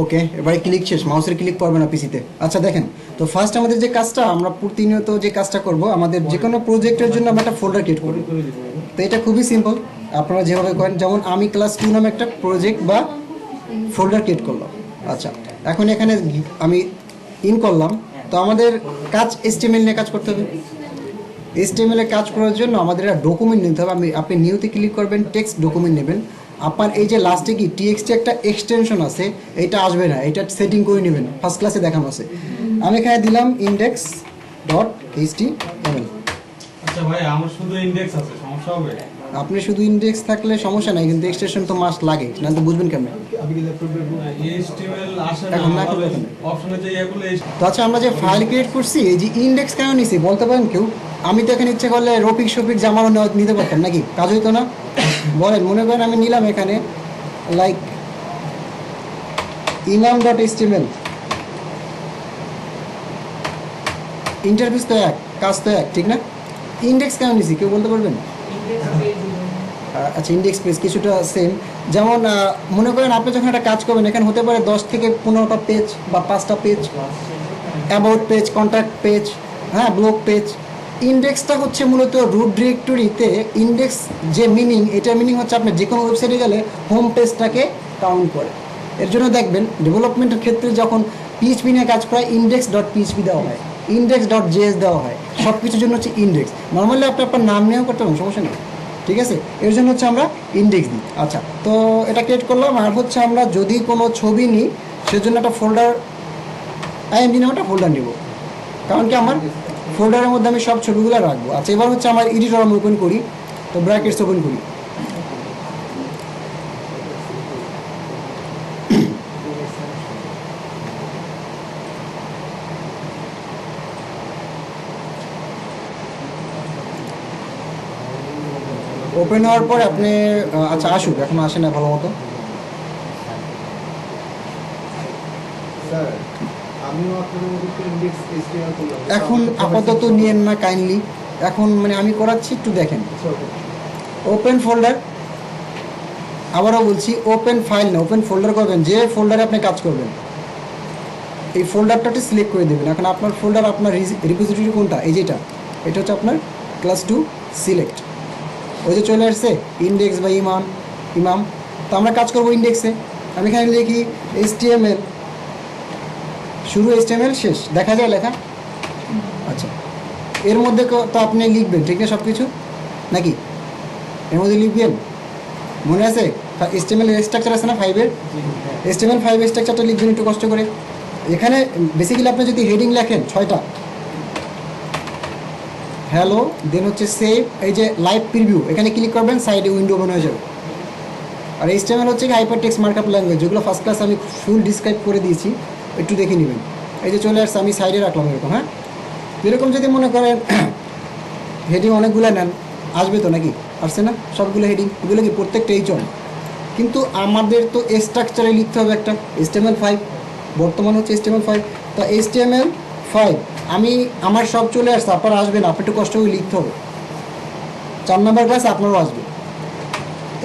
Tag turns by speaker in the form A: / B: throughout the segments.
A: ওকে, এবারে ক্লিক শেষ, মাউসের ক্লিক করবে না পিসিতে। আচ্ছা দেখেন, তো ফার্স্ট আমাদের যে কাজটা, আমরা প্রতিনিয়ত যে কাজটা করব, আমাদের যে কোনো প্রজেক্টের জন্য আমরা একটা ফোল্ডার ক্রিয়েট করব। তো এটা খুবই সিম্পল, আপনারা যেভাবে করেন, যেমন আমি ক্লাস 2 নামে একটা প্রজেক্ট বা ফোল্ডার ক্রিয়েট করলাম। আচ্ছা, এখন এখানে আমি ইন করলাম। তো আমাদের কাজ HTML নিয়ে কাজ করতে হবে। HTML এ কাজ করার জন্য আমাদের একটা ডকুমেন্ট নিতে হবে। আপনি নিউতে ক্লিক করবেন, টেক্সট ডকুমেন্ট নেবেন। আপনার এই যে লাস্টে কি TXT একটা এক্সটেনশন আছে, এটা আসবে না, এটা সেটিং করে নেবেন, ফার্স্ট ক্লাসে দেখানো আছে। আমি এখানে দিলাম index.html।
B: আচ্ছা ভাই, আমার শুধু ইনডেক্স আছে, সমস্যা হবে?
A: আপনি শুধু ইন্ডেক্স থাকলে সমস্যা নাই, কিন্তু এক্সটেনশন তো মাস্ট লাগে, না তো বুঝবেন কেমন।
B: HTML আসে না,
A: এখন না করলে কেন?
B: অপশনে যে এগুলো
A: তো আচ্ছা, আমরা যে ফাইল ক্রিয়েট করছি, এই যে ইন্ডেক্স কেন নিছি বলতে পারেন কেউ? আমি তো এখানে ইচ্ছে করলে রফিক শফিক জামানও নিতে পারতাম, নাকি? কাজ হইতো না? বলেন, মনে করেন আমি নিলাম এখানে লাইক imam.html। ইন্টারফেস তো এক, কাজ তো এক, ঠিক না? ইন্ডেক্স কেন নিছি কেউ বলতে পারবেন? আচ্ছা, ইন্ডেক্স পেজ কিছুটা সেম। যেমন মনে করেন আপনি যখন একটা কাজ করবেন, এখানে হতে পারে 10 থেকে 15টা পেজ বা 5টা page, about page, contact page, হ্যাঁ, ব্লগ পেজ। ইন্ডেক্সটা হচ্ছে মূলত রুট ডিরেক্টরিতে ইন্ডেক্স যে মিনিং, এটার মিনিং হচ্ছে আপনি যে কোনো ওয়েবসাইটে গেলে হোম পেজটাকে কাউন্ট করে। এর জন্য দেখবেন ডেভেলপমেন্টের ক্ষেত্রে যখন PHP নিয়ে কাজ করা হয়, index.php দেওয়া হয়, index.js দেওয়া হয়, সব কিছুর জন্য হচ্ছে ইন্ডেক্স। নর্মালি আপনি আপনার নাম নিয়েও করতে পারেন, সমস্যা নেই, ঠিক আছে? এর জন্য হচ্ছে আমরা ইন্ডেক্স দিই। আচ্ছা, তো এটা ক্রিয়েট করলাম। আর হচ্ছে আমরা যদি কোনো ছবি নিই, সেজন্য একটা ফোল্ডার, IMG নামে একটা ফোল্ডার নেব, কারণ কি আমার ফোল্ডারের মধ্যে আমি সব ছবিগুলো রাখবো। আচ্ছা, এবার হচ্ছে আমার এডিটর আমি ওপেন করি, তো ব্র্যাকেটস ওপেন করি। ওপেন হওয়ার পরে আপনি আচ্ছা আসুক, এখন আসে না ভালো মতো। এখন আপাতত নিয়েন না কাইন্ডলি, এখন মানে আমি করাচ্ছি, একটু দেখেন। ওপেন ফোল্ডার, আবারও বলছি, ওপেন ফাইল না, ওপেন ফোল্ডার করবেন। যে ফোল্ডারে আপনি কাজ করবেন, এই ফোল্ডারটাতে সিলেক্ট করে দেবেন। এখন আপনার ফোল্ডার, আপনার রিপোজিটরি কোনটা, এই যেটা, এটা হচ্ছে আপনার ক্লাস 2 সিলেক্ট। ওই যে চলে আসছে ইন্ডেক্স বা ইমাম। তো আমরা কাজ করবো ইন্ডেক্সে। আমি এখানে লিখি HTML, শুরু HTML, শেষ দেখা যায় লেখা। আচ্ছা, এর মধ্যে তো আপনি লিখবেন, ঠিক না, সব কিছু নাকি এর মধ্যে লিখবেন? মনে আছে HTML এর স্ট্রাকচার আছে না 5-এর? HTML 5 স্ট্রাকচারটা লিখবেন একটু কষ্ট করে। এখানে বেসিক্যালি আপনি যদি হেডিং লেখেন 6টা, হ্যালো, দেন হচ্ছে সেভ, এই যে লাইভ প্রিভিউ, এখানে ক্লিক করবেন, সাইডে উইন্ডো ওপেন হয়ে যাবে। আর HTML হচ্ছে কি হাইপার টেক্সট মার্কআপ ল্যাঙ্গুয়েজ, যেগুলো ফার্স্ট ক্লাস আমি ফুল ডিসক্রাইব করে দিয়েছি, একটু দেখে নেবেন। এই যে চলে আসছে, আমি সাইডে রাখলাম এরকম। হ্যাঁ, এরকম যদি মনে করেন হেডিং অনেকগুলো নেন, আসবে তো নাকি? আসছে না সবগুলো হেডিং? এগুলো কি প্রত্যেকটা এইচন? কিন্তু আমাদের তো স্ট্রাকচারে লিখতে হবে একটা HTML5, বর্তমান হচ্ছে HTML5। তো HTML5 আমি আমার সব চলে আসছে, আপনারা আসবেন, আপনি একটু কষ্ট করে লিখতে হবে। 4 নম্বর ক্লাস আপনারও আসবে।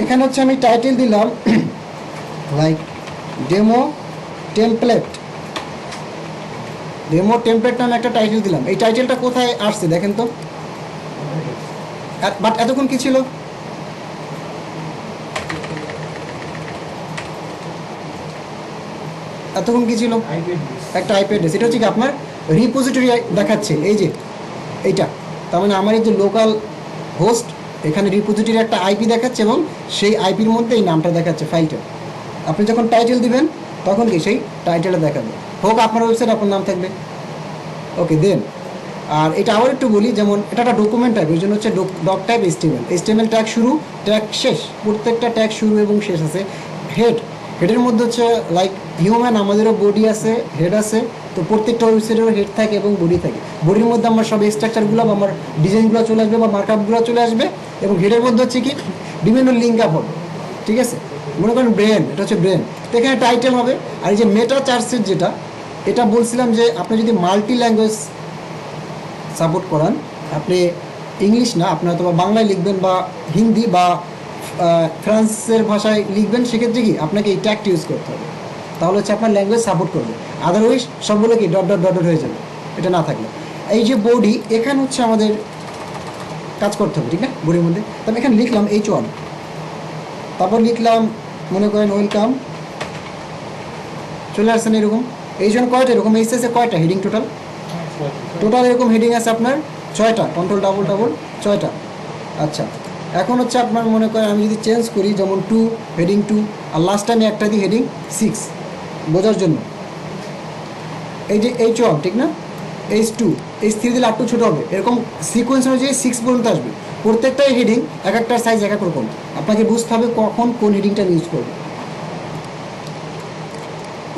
A: এখানে হচ্ছে আমি টাইটেল দিলাম like demo template. Demo template নামে একটা টাইটেল দিলাম। এই টাইটেলটা কোথায় আসছে দেখেন তো? বাট এতক্ষণ কি ছিল? এতক্ষণ কি ছিল? একটা আইপি অ্যাড্রেস। এটা হচ্ছে কি আপনার রিপোজিটরি দেখাচ্ছে, এই যে এইটা। তার মানে আমার এই যে লোকাল হোস্ট, এখানে রিপোজিটরি একটা আইপি দেখাচ্ছে, এবং সেই আইপির মধ্যে এই নামটা দেখাচ্ছে ফাইলটা। আপনি যখন টাইটেল দিবেন, তখন কি সেই টাইটেলটা দেখাবে, হোক আপনার ওয়েবসাইট, আপনার নাম থাকবে। ওকে, দেন আর এটা আবার একটু বলি, যেমন এটা একটা ডকুমেন্ট টাইপ, ওই জন্য হচ্ছে ডক টাইপ HTML ট্যাগ শুরু, ট্যাগ শেষ, প্রত্যেকটা ট্যাগ শুরু এবং শেষ আছে। হেডের মধ্যে হচ্ছে লাইক হিউম্যান, আমাদেরও বডি আছে, হেড আছে। তো প্রত্যেকটা ওয়েবসাইটেরও হেড থাকে এবং বডি থাকে। বডির মধ্যে আমার সব স্ট্রাকচারগুলো বা আমার ডিজাইনগুলো চলে আসবে বা মার্কআপগুলো চলে আসবে, এবং হেডের মধ্যে হচ্ছে কি বিভিন্ন লিঙ্ক আপ হবে, ঠিক আছে? মনে করেন ব্রেন, এটা হচ্ছে ব্রেন, তো এখানে টাইটেল হবে। আর এই যে মেটা চার্জের যেটা, এটা বলছিলাম যে আপনি যদি মাল্টি ল্যাঙ্গুয়েজ সাপোর্ট করান, আপনি ইংলিশ না, আপনি অথবা বাংলায় লিখবেন বা হিন্দি বা ফ্রান্সের ভাষায় লিখবেন, সেক্ষেত্রে কি আপনাকে এই ট্যাগটি ইউজ করতে হবে, তাহলে হচ্ছে আপনার ল্যাঙ্গুয়েজ সাপোর্ট করবে। আদারওয়াইজ সবগুলো কি ডট ডট ডট ডট হয়ে যাবে এটা না থাকলে। এই যে বডি, এখানে হচ্ছে আমাদের কাজ করতে হবে, ঠিক না? বডির মধ্যে তো আমি এখানে লিখলাম H1, তারপর লিখলাম মনে করেন ওয়েলকাম, চলে আসছেন এরকম। H1 কয়টা এরকম এসেছে, কয়টা হেডিং টোটাল? টোটাল এরকম হেডিং আছে আপনার 6টা, কন্ট্রোল ডাবল ডাবল 6টা। আচ্ছা, এখন হচ্ছে আপনার মনে করেন আমি যদি চেঞ্জ করি, যেমন 2 হেডিং 2, আর লাস্ট টাইমে একটা দিই হেডিং 6 বোঝার জন্য। এই যে H1, ঠিক না? H2, H3 দিলে একটু ছোটো হবে, এরকম সিকোয়েন্স অনুযায়ী 6 পর্যন্ত আসবে। প্রত্যেকটাই হেডিং এক একটার সাইজ এক এক রকম, আপনাকে বুঝতে হবে কখন কোন হেডিংটা ইউজ করবে।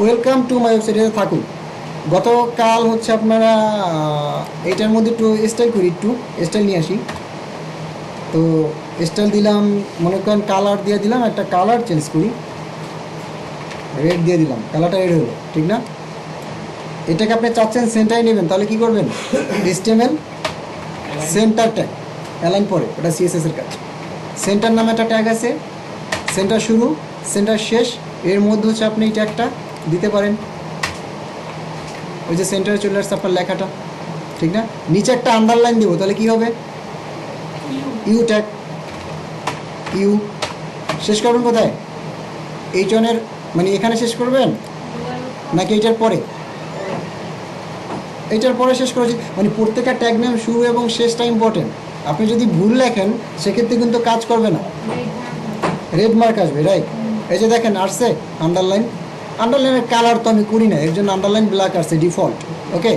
A: ওয়েলকাম টু মাই ওয়েবসাইটে থাকুন। গতকাল হচ্ছে আপনারা এইটার মধ্যে একটু স্টাইল করি, একটু স্টাইল নিয়ে আসি। তো স্টাইল দিলাম, মনে করেন কালার দিয়ে দিলাম, একটা কালার চেঞ্জ করি, রেড দিয়ে দিলাম, কালারটা রেড হলো, ঠিক না? এটাকে আপনি চাচ্ছেন সেন্টারে নেবেন, তাহলে কি করবেন? HTML সেন্টার ট্যাগ অ্যালাইন পরে, ওটা CSS এর কাজ। সেন্টার নামে একটা ট্যাগ আছে, সেন্টার শুরু সেন্টার শেষ, এর মধ্যে হচ্ছে আপনি এই ট্যাগটা দিতে পারেন। ওই যে সেন্টারে চলে আসছে আপনার লেখাটা, ঠিক না? নিচে একটা আন্ডারলাইন দেবো, তাহলে কি হবে? U tag, U. শেষ করবেন কোথায়? H1 এর মানে এখানে শেষ করবেন নাকি এইটার পরে? এইটার পরে শেষ করা উচিত, মানে প্রত্যেকটা ট্যাগ নেম শুরু এবং শেষটা ইম্পর্টেন্ট। আপনি যদি ভুল লেখেন সেক্ষেত্রে কিন্তু কাজ করবে না, রেড মার্ক আসবে, রাইট? এই যে দেখেন আসছে আন্ডারলাইন, আন্ডারলাইনের কালার তো আমি করি না, এর জন্য আন্ডারলাইন ব্ল্যাক আসছে ডিফল্ট। ওকে,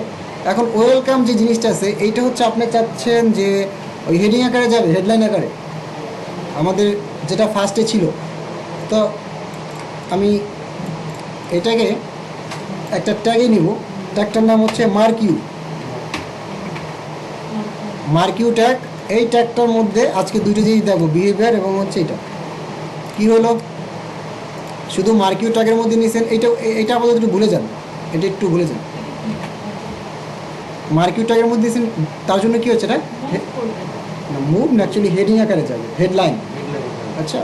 A: এখন ওয়েলকাম যে জিনিসটা আছে, এইটা হচ্ছে আপনি চাচ্ছেন যে ওই হেডিং আকারে যাবে, হেডলাইন আকারে, আমাদের যেটা ফার্স্টে ছিল। তো আমি এটাকে একটা ট্যাগে নিব, ট্যাগটার নাম হচ্ছে মার্কিউ, মার্কিউ ট্যাগ। এই ট্যাগটার মধ্যে আজকে দুটো জিনিস দেখবো, বিহেভিয়ার এবং হচ্ছে এটা কী হলো, শুধু মার্কিউ ট্যাগের মধ্যে নিয়েছেন, এইটা আপাতত একটু ভুলে যান, এটা একটু ভুলে যান। মার্কিউ ট্যাগের মধ্যে দিয়েছেন, তার জন্য কী হচ্ছে, এটা মুভ না, অ্যাকচুয়ালি হেডিং আকারে যাবে, হেডলাইন। আচ্ছা,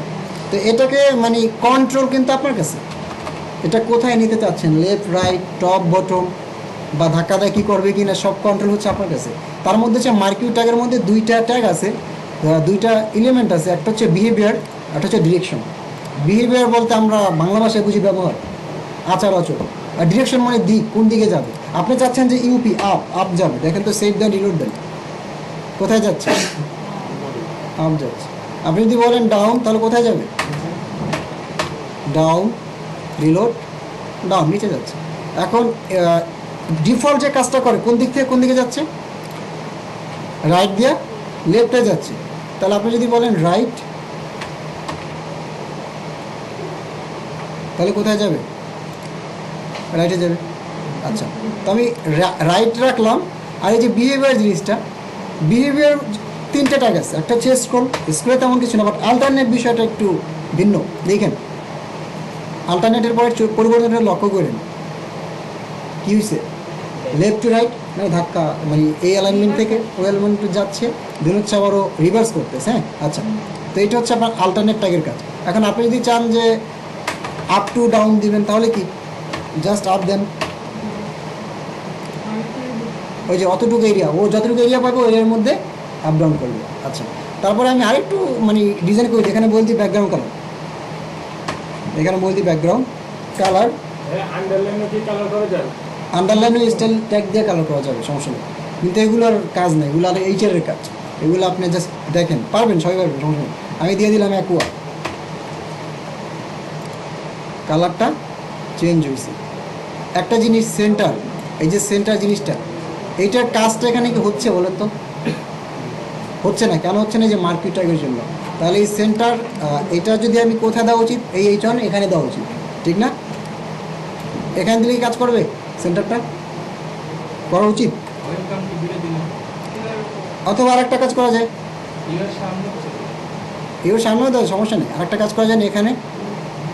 A: তো এটাকে মানে কন্ট্রোল কিন্তু আপনার কাছে, এটা কোথায় নিতে চাচ্ছেন, লেফট রাইট টপ বটম বা ধাক্কাধাক্কি করবে কি না, সব কন্ট্রোল হচ্ছে আপনার কাছে। তার মধ্যে হচ্ছে মার্কিউ ট্যাগের মধ্যে দুইটা ট্যাগ আছে, দুইটা এলিমেন্ট আছে, একটা হচ্ছে বিহেভিয়ার, একটা হচ্ছে ডিরেকশন। বিহেভিয়ার বলতে আমরা বাংলা ভাষায় বুঝি ব্যবহার, আচার আচরণ, আর ডিরেকশন মানে দিক, কোন দিকে যাবে। আপনি চাচ্ছেন যে ইউপি আপ, আপ যাবে, দেখেন তো সেভ দেন রিলোড দেন, কোথায় যাচ্ছে? আপ যাচ্ছে। আপনি যদি বলেন ডাউন, তাহলে কোথায় যাবে? ডাউন, রিলোড, ডাউন, নিচে যাচ্ছে। এখন ডিফল্ট যে কাজটা করে, কোন দিক থেকে কোন দিকে যাচ্ছে? রাইট দিয়ে লেফটে যাচ্ছে। তাহলে আপনি যদি বলেন রাইট, তাহলে কোথায় যাবে? রাইটে যাবে। আচ্ছা, তো আমি রাইট রাখলাম। আর এই যে বিহেভিয়ার জিনিসটা, বিহেভিয়ার তিনটে ট্যাগ আছে, একটা হচ্ছে স্ক্রল, স্ক্রলে তেমন কিছু না, বাট আল্টারনেট বিষয়টা একটু ভিন্ন। দেখেন আল্টারনেটের পরে পরিবর্তনটা লক্ষ্য করেন, কী হয়েছে? লেফট টু রাইট মানে ধাক্কা, মানে এই অ্যালাইনমেন্ট থেকে ওই অ্যালাইনমেন্টে যাচ্ছে, দেন হচ্ছে আবারও রিভার্স করতেছে। হ্যাঁ, আচ্ছা, তো এইটা হচ্ছে আপনার আল্টারনেট ট্যাগের কাজ। এখন আপনি যদি চান যে আপ টু ডাউন দিবেন, তাহলে কি জাস্ট আপ দেন, ওই যে অতটুকু এরিয়া, ও যতটুকু এরিয়া পাবে ওই এরিয়ার মধ্যে আপ ডাউন করবে। আচ্ছা, তারপরে আমি আরেকটু মানে ডিজাইন করি, এখানে বলছি ব্যাকগ্রাউন্ড কালার, এখানে বলছি ব্যাকগ্রাউন্ড কালার, আন্ডারলাইনে স্টাইল ট্যাগ দিয়ে কালার করা যাবে, সমস্যা নেই। কিন্তু এগুলোর কাজ নেই, এগুলো আর এইচআরের কাজ, এগুলো আপনি জাস্ট দেখেন, পারবেন, সবাই পারবেন, সমস্যা নেই। আমি দিয়ে দিলাম অ্যাকুয়া, কালারটা চেঞ্জ হয়েছে। একটা জিনিস সেন্টার, এই যে সেন্টার জিনিসটা, এইটার কাজটা এখানে কি হচ্ছে বলেন তো? হচ্ছে না, কেন হচ্ছে না? যে মার্কিউ ট্যাগের জন্য। তাহলে এই সেন্টার, এটা যদি আমি কোথায় দেওয়া উচিত? এই H1 এখানে দেওয়া উচিত, ঠিক না? এখান দিলেই কাজ করবে, সেন্টারটা করা উচিত। অথবা আরেকটা কাজ করা যায়, এর সামনেও দেয়, সমস্যা নেই। আরেকটা কাজ করা যায় না, এখানে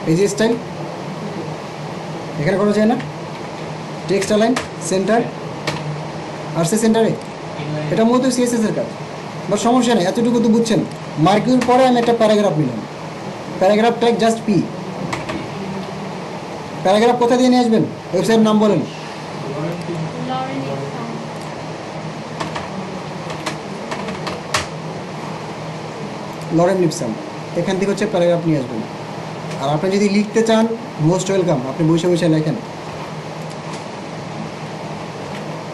A: এই যে স্টাইল, এখানে করা যায় না? টেক্সট অ্যালাইন সেন্টার, আর সে সেন্টারে, এটা মূলত CSS এর কাজ। বাট সমস্যা নেই, এতটুকু তো বুঝছেন। মার্কিউর পরে আমি একটা প্যারাগ্রাফ নিলাম, paragraph tag just P. Paragraph কোথা দিয়ে নিয়ে আসবেন? ওয়েবসাইটের নাম বলেন। লরেন লিপসাম, এখান থেকে হচ্ছে প্যারাগ্রাফ নিয়ে আসবেন। আর আপনি যদি লিখতে চান, মোস্ট ওয়েলকাম, আপনি বসে বসে লেখেন।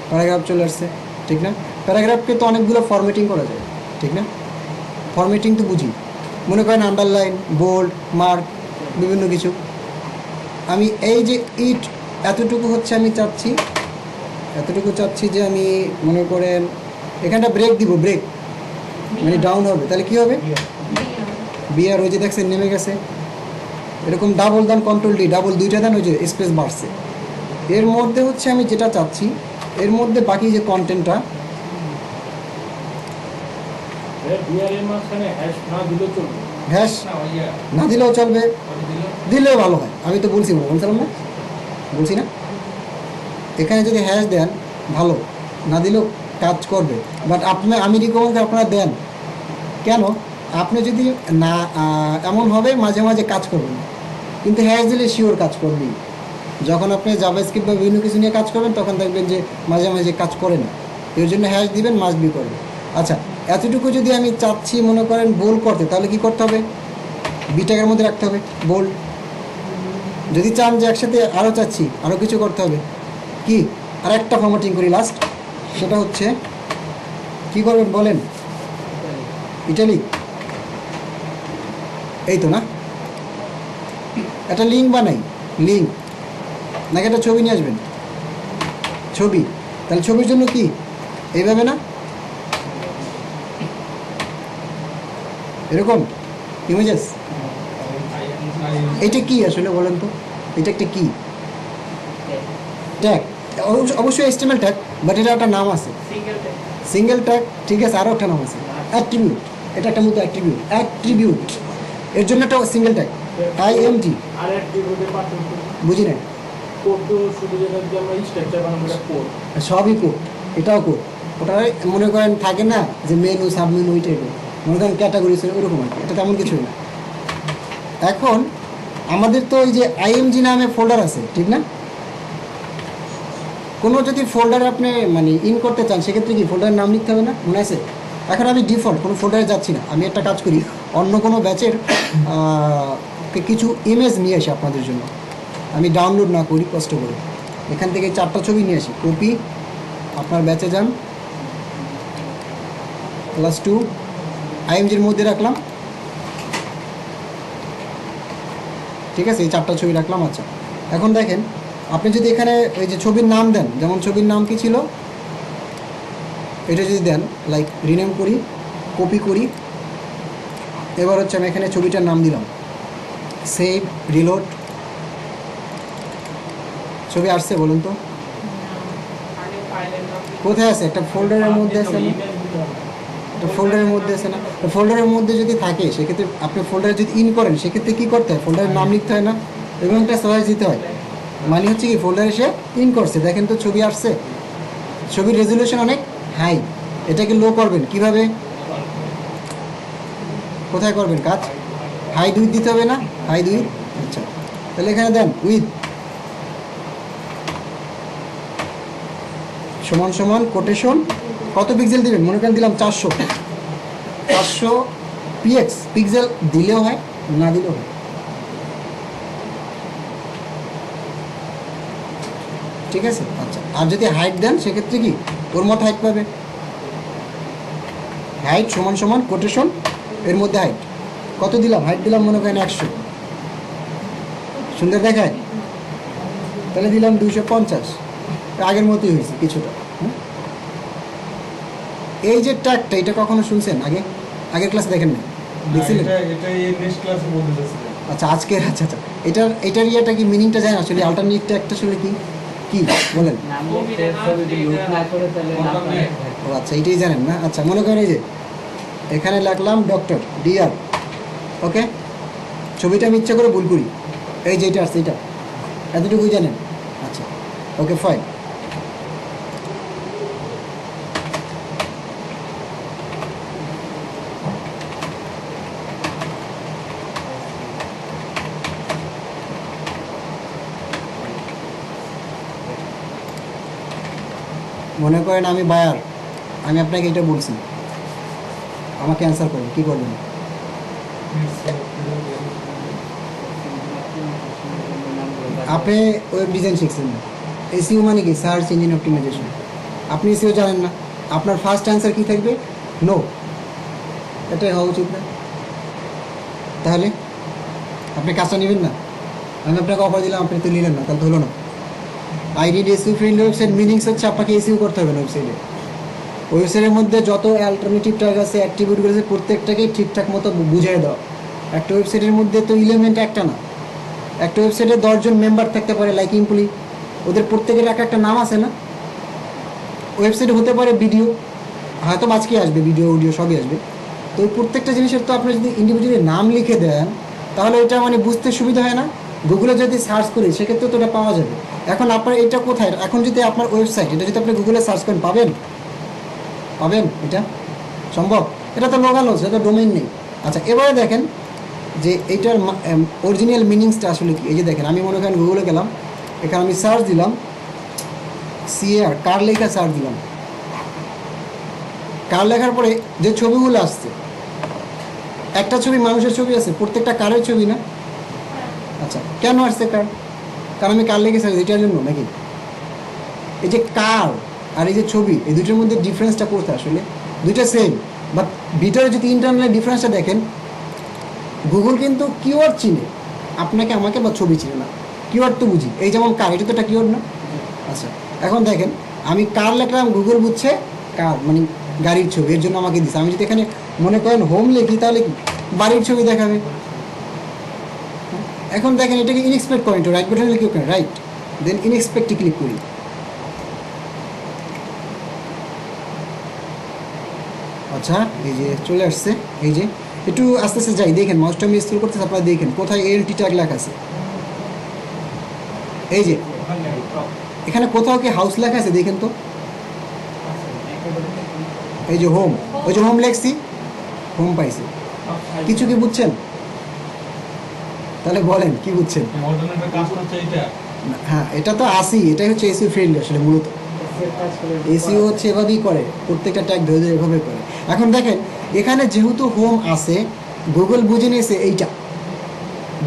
A: প্যারাগ্রাফ চলে আসছে, ঠিক না? প্যারাগ্রাফকে তো অনেকগুলো ফরম্যাটিং করা যায়, ঠিক না? ফরম্যাটিং তো বুঝি, মনে করেন আন্ডারলাইন, বোল্ড, মার্ক, বিভিন্ন কিছু। আমি এই যে ইট এতটুকু হচ্ছে আমি চাচ্ছি, এতটুকু চাচ্ছি যে আমি মনে করেন এখানটা ব্রেক দিব, ব্রেক মানে ডাউন হবে, তাহলে কি হবে? বিআর ওই যে দেখছেন নেমে গেছে। এরকম ডাবল দেন, কন্ট্রোল ডি, ডাবল দুইটা দেন, ওই যে স্পেস বাড়ছে। এর মধ্যে হচ্ছে আমি যেটা চাচ্ছি, এর মধ্যে বাকি যে কন্টেন্টটা, হ্যাশ না দিলেও চলবে, দিলেও ভালো হয়। আমি তো বলছি, বলছিলাম না, বলছি না? এখানে যদি হ্যাশ দেন ভালো, না দিলেও কাজ করবে। বাট আমি রিকমেন্ড আপনারা দেন। কেন? আপনি যদি না, এমন হবে মাঝে মাঝে কাজ করবে না, কিন্তু হ্যাশ দিলে শিওর কাজ করবেই। যখন আপনি জাভাস্ক্রিপ্ট বা বিভিন্ন কিছু নিয়ে কাজ করবেন, তখন দেখবেন যে মাঝে মাঝে কাজ করে না। এর জন্য হ্যাশ দিবেন, মাস্ট বি করবে। আচ্ছা, এতটুকু যদি আমি চাচ্ছি মনে করেন বোল্ড করতে, তাহলে কি করতে হবে? বিটাকের মধ্যে রাখতে হবে বোল্ড। যদি চান যে একসাথে আরও চাচ্ছি, আরও কিছু করতে হবে, কি আর একটা ফরম্যাটিং করি লাস্ট, সেটা হচ্ছে কি করবেন বলেন? ইটালিক, এই তো না? একটা লিঙ্ক বানাই, লিঙ্ক নাকি একটা ছবি নিয়ে আসবেন, ছবি। তাহলে ছবির জন্য কি এইভাবে না, এরকম ইমেজেস। এটা কি আসলে বলেন তো? এটা একটা কি ট্যাগ? অবশ্যই এসটিএমএল ট্যাগ, বাট এটা একটা নাম আছে, সিঙ্গেল ট্যাগ, ঠিক আছে। আরও একটা নাম আছে অ্যাট্রিবিউট, এটা একটা মতো অ্যাট্রিবিউট, অ্যাট্রিবিউট এর জন্য একটা সিঙ্গেল ট্যাগ, আইএমজি। বুঝি না, সবই কোড, এটাও কোড। ওটা মনে করেন থাকে না যে মেনু, সাবমেনু, ওই টাইপের, মনে করেন ক্যাটাগরি, ওরকম আর কি। এটা তেমন কিছুই না। এখন আমাদের তো ওই যে আইএমজি নামে ফোল্ডার আছে, ঠিক না? কোনো যদি ফোল্ডারে আপনি মানে ইন করতে চান, সেক্ষেত্রে কি ফোল্ডারের নাম লিখতে হবে না? মনে আছে? এখন আমি ডিফল্ট কোনো ফোল্ডারে যাচ্ছি না, আমি একটা কাজ করি, অন্য কোনো ব্যাচের কিছু ইমেজ নিয়ে আসি আপনাদের জন্য। আমি ডাউনলোড না করি কষ্ট করে, এখান থেকে 4টা ছবি নিয়ে আসি, কপি, আপনার ব্যাচে যান, +2 আইএমজির মধ্যে রাখলাম, ঠিক আছে? এই 4টা ছবি রাখলাম। আচ্ছা, এখন দেখেন, আপনি যদি এখানে ওই যে ছবির নাম দেন, যেমন ছবির নাম কি ছিল, এটা যদি দেন, লাইক রিনেম করি, কপি করি, এবার হচ্ছে আমি এখানে ছবিটার নাম দিলাম, সেভ, রিলোড। ছবি আসছে বলুন তো? কোথায় আছে? একটা ফোল্ডারের মধ্যে আছে না? একটা ফোল্ডারের মধ্যে আছে না? ফোল্ডারের মধ্যে যদি থাকে, সেক্ষেত্রে আপনি ফোল্ডারে যদি ইন করেন, সেক্ষেত্রে কী করতে হয়? ফোল্ডারের নাম লিখতে হয় না, এবং একটা সার্চ দিতে হয়। মানে হচ্ছে কি, ফোল্ডারে সে ইন করছে, দেখেন তো ছবি আসছে। ছবির রেজুলেশন অনেক হাই, এটাকে লো করবেন কিভাবে? কোথায় করবেন কাজ? হাইড উইথ দিতে হবে না? Height width. আচ্ছা, তাহলে এখানে দেন উইথ সমান সমান কোটেশন, কত পিক্সেল দিবেন? মনে করেন দিলাম 400 পিএক্স, পিক্সেল দিলেও হয়, না দিলেও হয়, ঠিক আছে? আচ্ছা, আর যদি হাইট দেন, সেক্ষেত্রে কি ওর মতো হাইট পাবে, হাইট সমান সমান কোটেশন, এর মধ্যে হাইট কত দিলাম? হাইট দিলাম মনে করেন 100, সুন্দর দেখায়, তাহলে দিলাম 250, আগের মতোই হয়েছে কিছুটা। এই যে ট্যাগটা, এটা কখনো শুনছেন আগে? আগের ক্লাসে দেখেন না, দেখছিলেন? আচ্ছা, আজকের, আচ্ছা আচ্ছা, এটার ইয়েটা কি, মিনিংটা জানেন আসলে? অল্টারনেট ট্যাগটা আসলে কি কি বলেন? ও আচ্ছা, এইটাই জানেন না? আচ্ছা, মনে করেন এই যে এখানে লাগলাম ডক্টর ডিআর, ওকে, ছবিটা আমি ইচ্ছা করে ভুল করি, এই যে এটা আসছে, এটা এতটুকুই জানেন? আচ্ছা, ওকে, ফাইন। মনে করেন আমি বায়ার, আমি আপনাকে এটা বলছি, আমাকে অ্যান্সার করেন, কী করবেন? আপনি ওয়েব ডিজাইন শিখছেন না, এসইও মানে কি? Search engine optimisation. আপনি এসইও জানেন না, আপনার ফার্স্ট অ্যান্সার কী থাকবে? নো। এটাই হওয়া উচিত না? তাহলে আপনি কাজটা নেবেন না? আমি আপনাকে অফার দিলাম, আপনি তো নিলেন না, তাহলে তো হলো না। I need SEO friendly website meanings হচ্ছে আপনাকে এসইও করতে হবে না ওয়েবসাইটে। ওয়েবসাইটের মধ্যে যত অ্যালটারনেটিভ ট্যাগ আছে, অ্যাট্রিবিউটগুলো আছে, প্রত্যেকটাকেই ঠিকঠাক মতো বুঝিয়ে দাও। একটা ওয়েবসাইটের মধ্যে তো এলিমেন্ট একটা না, একটা ওয়েবসাইটে 10জন মেম্বার থাকতে পারে, লাইক এমপ্লয়ি, ওদের প্রত্যেকের এক একটা নাম আছে না? ওয়েবসাইটে হতে পারে ভিডিও, হয়তো আজকে আসবে ভিডিও অডিও সবই আসবে, তো ওই প্রত্যেকটা জিনিসের তো আপনি যদি ইন্ডিভিজুয়ালি নাম লিখে দেন তাহলে এটা মানে বুঝতে সুবিধা হয় না? গুগলে যদি সার্চ করি সেক্ষেত্রে তো এটা পাওয়া যাবে। এখন আপনার এটা কোথায়? এখন যদি আপনার ওয়েবসাইট, এটা যদি আপনি গুগলে সার্চ করেন পাবেন? পাবেন? এটা সম্ভব? এটা তো লোকাল হচ্ছে, এটা ডোমেইন নেই। আচ্ছা, এবারে দেখেন যে এইটার অরিজিনাল মিনিংসটা আসলে কি। এই যে দেখেন, আমি মনে করেন গুগলে গেলাম, এখানে আমি সার্চ দিলাম সিএআর, কার লেখা সার্চ দিলাম, কার লেখার পরে যে ছবিগুলো আসছে, একটা ছবি মানুষের ছবি আছে, প্রত্যেকটা কারের ছবি না? আচ্ছা, কেন আসছে কার? কারণ আমি কার লেগে সার্চ, এটার জন্য নাকি? এই যে কার আর এই যে ছবি, এই দুটোর মধ্যে ডিফারেন্সটা কোথায়? আসলে দুইটা সেম, বাট ভিতরে যদি ইন্টারনাল ডিফারেন্সটা দেখেন, গুগল কিন্তু কিওয়ার্ড চিনে আপনাকে আমাকে, বা ছবি চিনে না। কিওয়ার্ড তো বুঝি, এই যেমন কার, এটা তো একটা কিওয়ার্ড না? আচ্ছা, এখন দেখেন আমি কার লেখলাম, গুগল বুঝছে কার মানে গাড়ির ছবি, এর জন্য আমাকে দিচ্ছে। আমি যদি এখানে মনে করেন হোম লিখি তাহলে কি বাড়ির ছবি দেখাবে। এখন দেখেন এটাকে ইনএক্সপেক্ট করেন, তো রাইট বাটনে ক্লিক করেন, রাইট, দেন ইনএক্সপেক্টে ক্লিক করি। আচ্ছা, এই যে চলে আসছে। এই যে একটু আস্তে আস্তে যাই, দেখেন মাউসটা আমি স্ক্রল করতেছি, আপনারা দেখেন কোথায় এলটি ট্যাগ লেখা আছে। এই যে এখানে কোথাও কি হাউস লেখা আছে? দেখেন তো, এই যে হোম, ওই যে হোম লেখছি, হোম পাইছি। কিছু কি বুঝছেন? তাহলে বলেন কি বুঝছেন?
B: অল্টারনেটিভ কাজ করছে এটা।
A: হ্যাঁ, এটা তো আসি, এটাই হচ্ছে এসইও ফ্রেন্ডলি আসলে মূলত। এসইও হচ্ছে এভাবেই করে, প্রত্যেকটা ট্যাগ ধরে ধরে এভাবে করে। এখন দেখেন এখানে যেহেতু হোম আছে, গুগল বুঝে নিয়েছে এইটা,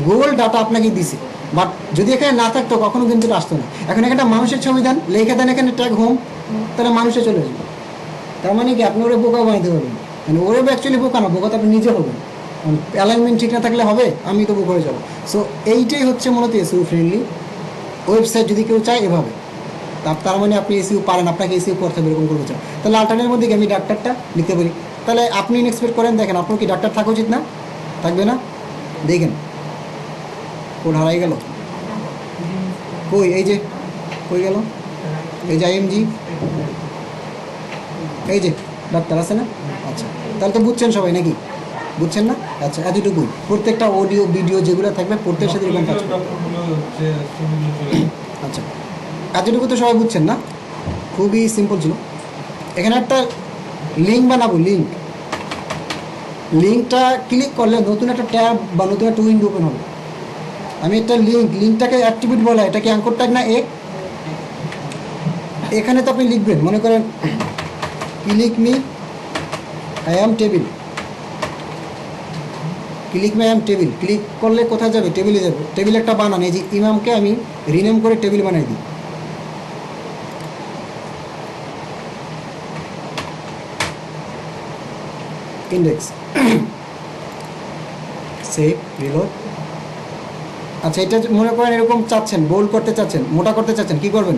A: গুগল ডাটা আপনাকে দিছে, বাট যদি এখানে না থাকতো কখনো কিন্তু এটা আসতো না। এখন এখানে মানুষের ছবি দেন, লিখে দেন এখানে ট্যাগ হোম, তাহলে মানুষে চলে আসবে। তার মানে কি আপনি ওরে বোকা বানাতে পারবেন, মানে ওরে অ্যাকচুয়ালি বোকা না, বোকা তো আপনি নিজে হবেন। অ্যালাইনমেন্ট ঠিক না থাকলে হবে, আমি তো বোকা হয়ে যাবো। সো এইটাই হচ্ছে মূলত এসইও ফ্রেন্ডলি ওয়েবসাইট। যদি কেউ চায় এভাবে, তার মানে আপনি এসইও পারেন, আপনাকে এসইও করতে হবে, এরকম করতে চান। তাহলে আল্টারনেটের মধ্যে কি আমি ডাক্তারটা লিখতে পারি? তাহলে আপনি এক্সপেক্ট করেন, দেখেন আপনার কি ডাক্তার থাকা উচিত না? থাকবে না? দেখেন কোড হারাই গেল, কই? এই যে কই গেল? এই যে আইএমজি, এই যে ডাক্তার আছে না? আচ্ছা, তাহলে তো বুঝছেন সবাই নাকি? বুঝছেন না? আচ্ছা, এতটুকুই। প্রত্যেকটা অডিও ভিডিও যেগুলো থাকবে প্রত্যেকের সাথে এরকম কাজ করবে। আচ্ছা, এতটুকু তো সবাই বুঝছেন না? খুবই সিম্পল ছিল। এখানে একটা লিঙ্ক বানাবো, লিঙ্কটা ক্লিক করলে নতুন একটা ট্যাব বা নতুন একটা উইন্ডো ওপেন হবে। আমি একটা লিঙ্কটাকে অ্যাট্রিবিউট বলা, এটা কি অ্যাঙ্কর ট্যাগ না? এখানে তো আপনি লিখবেন, মনে করেন click me I am table, click me I am table, click করলে কোথায় যাবে? টেবিলে যাবে। টেবিল একটা বানান, এই যে ইমামকে আমি রিনেম করে টেবিল বানাই দিই। Index, save, reload. আচ্ছা, এটা মনে করেন এরকম চাচ্ছেন, বোল্ড করতে চাচ্ছেন, মোটা করতে চাচ্ছেন, কি করবেন?